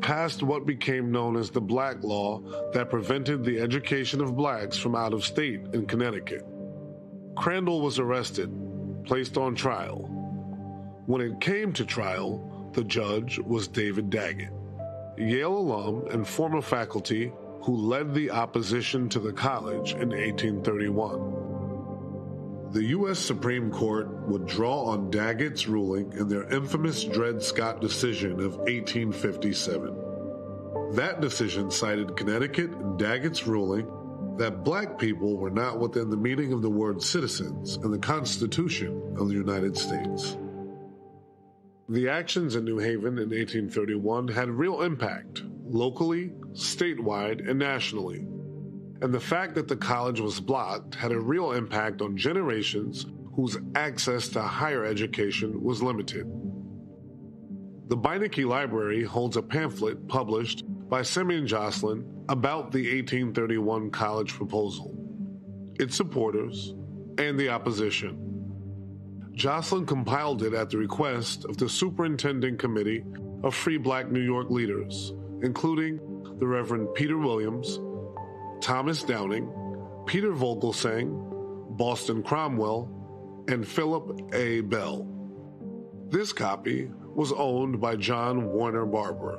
passed what became known as the Black Law that prevented the education of blacks from out of state in Connecticut. Crandall was arrested, placed on trial. When it came to trial, the judge was David Daggett, Yale alum and former faculty who led the opposition to the college in 1831. The U.S. Supreme Court would draw on Daggett's ruling in their infamous Dred Scott decision of 1857. That decision cited Connecticut and Daggett's ruling that black people were not within the meaning of the word citizens in the Constitution of the United States. The actions in New Haven in 1831 had real impact, locally, statewide, and nationally. And the fact that the college was blocked had a real impact on generations whose access to higher education was limited. The Beinecke Library holds a pamphlet published by Simeon Jocelyn about the 1831 college proposal, its supporters, and the opposition. Jocelyn compiled it at the request of the Superintending Committee of Free Black New York leaders, including the Reverend Peter Williams, Thomas Downing, Peter Vogelsang, Boston Cromwell, and Philip A. Bell. This copy was owned by John Warner Barber,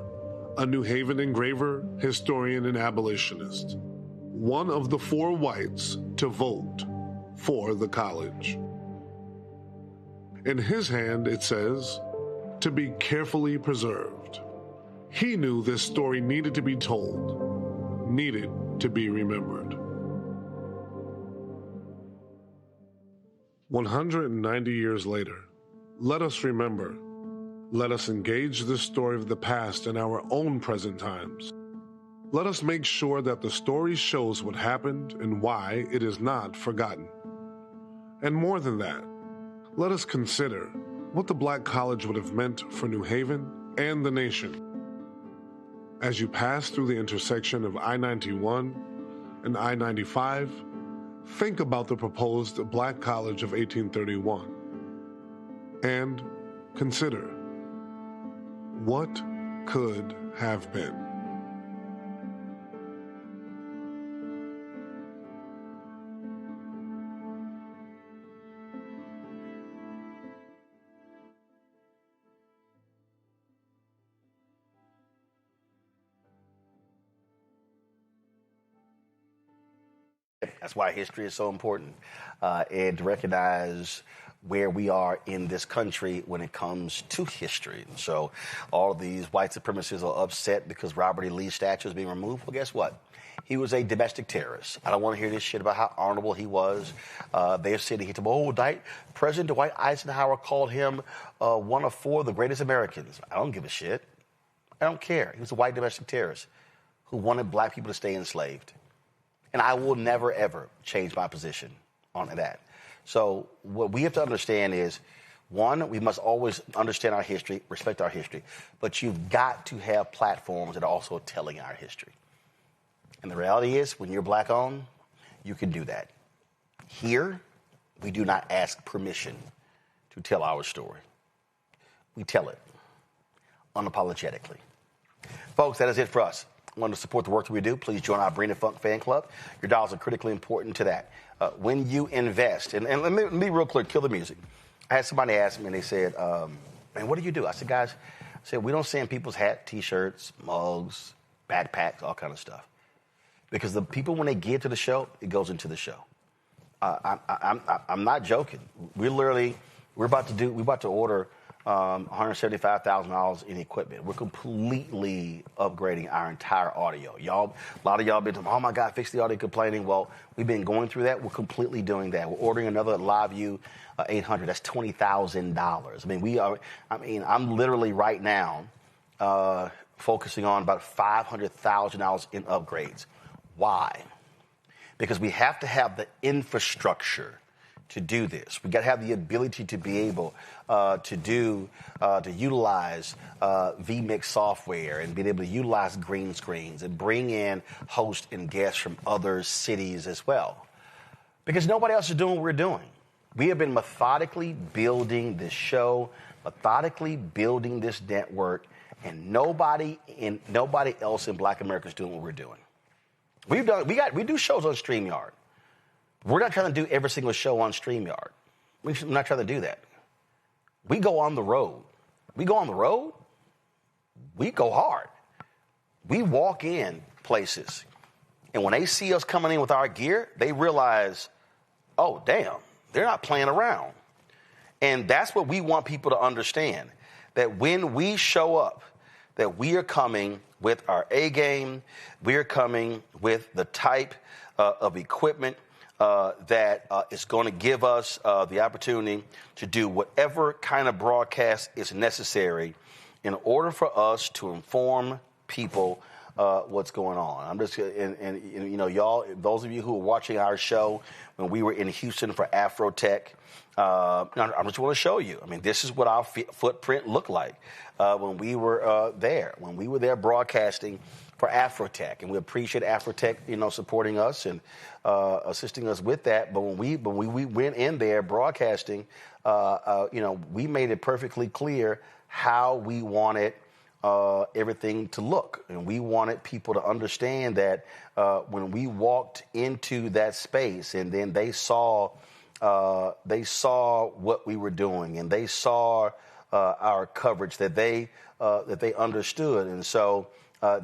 a New Haven engraver, historian, and abolitionist, one of the 4 whites to vote for the college. In his hand, it says, "To be carefully preserved." He knew this story needed to be told, needed to be remembered. 190 years later, let us remember. Let us engage this story of the past in our own present times. Let us make sure that the story shows what happened and why it is not forgotten. And more than that, let us consider what the Black College would have meant for New Haven and the nation. As you pass through the intersection of I-91 and I-95, think about the proposed Black College of 1831 and consider what could have been. That's why history is so important, and to recognize where we are in this country when it comes to history. So all of these white supremacists are upset because Robert E. Lee's statue is being removed. Well, guess what? He was a domestic terrorist. I don't want to hear this shit about how honorable he was. They're sitting here to, President Dwight Eisenhower called him one of four of the greatest Americans. I don't give a shit. I don't care. He was a white domestic terrorist who wanted black people to stay enslaved. And I will never, ever change my position on that. So what we have to understand is, one, we must always understand our history, respect our history, but you've got to have platforms that are also telling our history. And the reality is, when you're black owned, you can do that. Here, we do not ask permission to tell our story. We tell it unapologetically. Folks, that is it for us. Want to support the work that we do, please join our Brain and Funk fan club. Your dollars are critically important to that. When you invest, and let me be real clear, kill the music. I had somebody ask me, and they said, man, what do you do? I said, guys, we don't send people's hat, T-shirts, mugs, backpacks, all kind of stuff. Because the people, when they get to the show, it goes into the show. I'm not joking. We're about to order $175,000 in equipment. We're completely upgrading our entire audio. Y'all, a lot of y'all been, oh my God, fix the audio, complaining. Well, we've been going through that. We're completely doing that. We're ordering another LiveView 800. That's $20,000. I'm literally right now focusing on about $500,000 in upgrades. Why? Because we have to have the infrastructure to do this. We got to have the ability to be able to utilize vMix software and be able to utilize green screens and bring in hosts and guests from other cities as well. Because nobody else is doing what we're doing. We have been methodically building this show, methodically building this network, and nobody else in Black America is doing what we're doing. We do shows on StreamYard. We're not trying to do every single show on StreamYard. We're not trying to do that. We go on the road. We go on the road. We go hard. We walk in places. And when they see us coming in with our gear, they realize, oh, damn, they're not playing around. And that's what we want people to understand, that when we show up, that we are coming with our A game. We are coming with the type of equipment that is going to give us the opportunity to do whatever kind of broadcast is necessary in order for us to inform people what's going on. I'm just, and y'all, those of you who are watching our show when we were in Houston for Afrotech, I just want to show you. I mean, this is what our footprint looked like when we were there. When we were there broadcasting for Afrotech, and we appreciate Afrotech, supporting us and assisting us with that. But when we went in there broadcasting, we made it perfectly clear how we wanted everything to look, and we wanted people to understand that when we walked into that space, and then they saw what we were doing, and they saw our coverage, that they understood. And so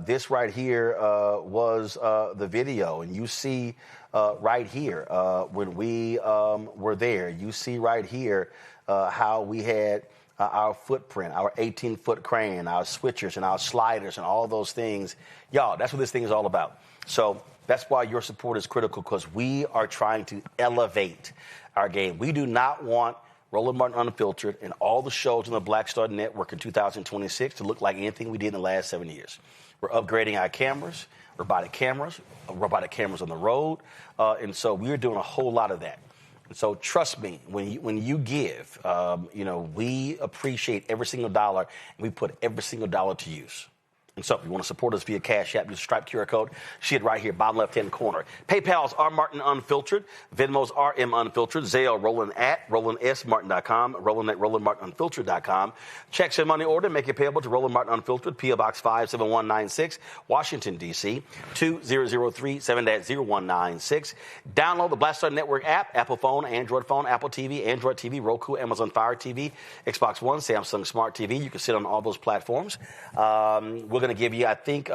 this right here was the video, and you see right here when we were there, you see right here how we had our footprint, our 18-foot crane, our switchers and our sliders and all those things. Y'all, that's what this thing is all about. So that's why your support is critical, because we are trying to elevate our game. We do not want Roland Martin Unfiltered and all the shows on the Black Star Network in 2026 to look like anything we did in the last 7 years. We're upgrading our cameras, robotic cameras on the road, and so we're doing a whole lot of that. And so trust me, when you give, we appreciate every single dollar, and we put every single dollar to use. And so if you want to support us via Cash App, use Stripe QR code. See it right here, bottom left-hand corner. PayPal's R. Martin Unfiltered. Venmo's RM Unfiltered. Zelle, Roland at RolandSMartin.com. Roland at RolandMartinUnfiltered.com. Checks and money order. Make it payable to Roland Martin Unfiltered. P.O. Box 57196, Washington, D.C. 20037-0196. Download the Black Star Network app. Apple phone, Android phone, Apple TV, Android TV, Roku, Amazon Fire TV, Xbox One, Samsung Smart TV. You can sit on all those platforms. We're going to give you, I think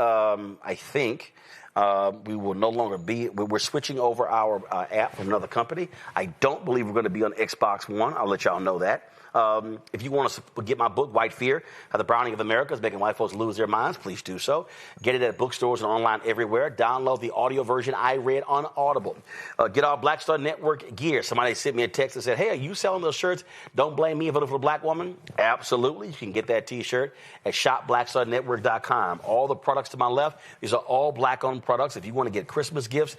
we will no longer be, we're switching over our app from another company. I don't believe we're going to be on Xbox One. I'll let y'all know that. If you want to get my book, White Fear, How the Browning of America is Making White Folks Lose Their Minds, please do so. Get it at bookstores and online everywhere. Download the audio version I read on Audible. Get our Black Star Network gear. Somebody sent me a text and said, hey, are you selling those shirts? Don't blame me voting for a black woman. Absolutely. You can get that T-shirt at shopblackstarnetwork.com. All the products to my left, these are all black-owned products. If you want to get Christmas gifts,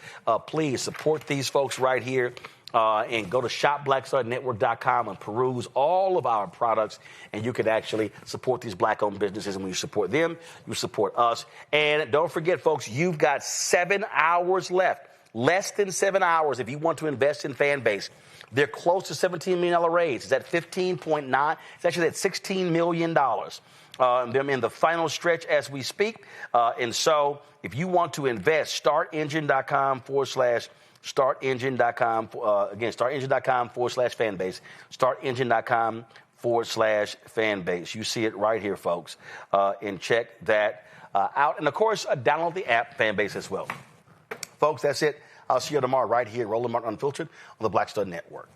please support these folks right here. And go to shopblackstarnetwork.com and peruse all of our products, and you can actually support these black-owned businesses. And when you support them, you support us. And don't forget, folks, you've got 7 hours left, less than 7 hours if you want to invest in Fanbase. They're close to $17 million raise. It's at 15.9. It's actually at $16 million. They're in the final stretch as we speak. And so if you want to invest, startengine.com/startengine.com, again, startengine.com/fanbase, startengine.com/fanbase. You see it right here, folks, and check that out. And, of course, download the app, Fanbase, as well. Folks, that's it. I'll see you tomorrow right here, Roland Martin Unfiltered on the Black Star Network.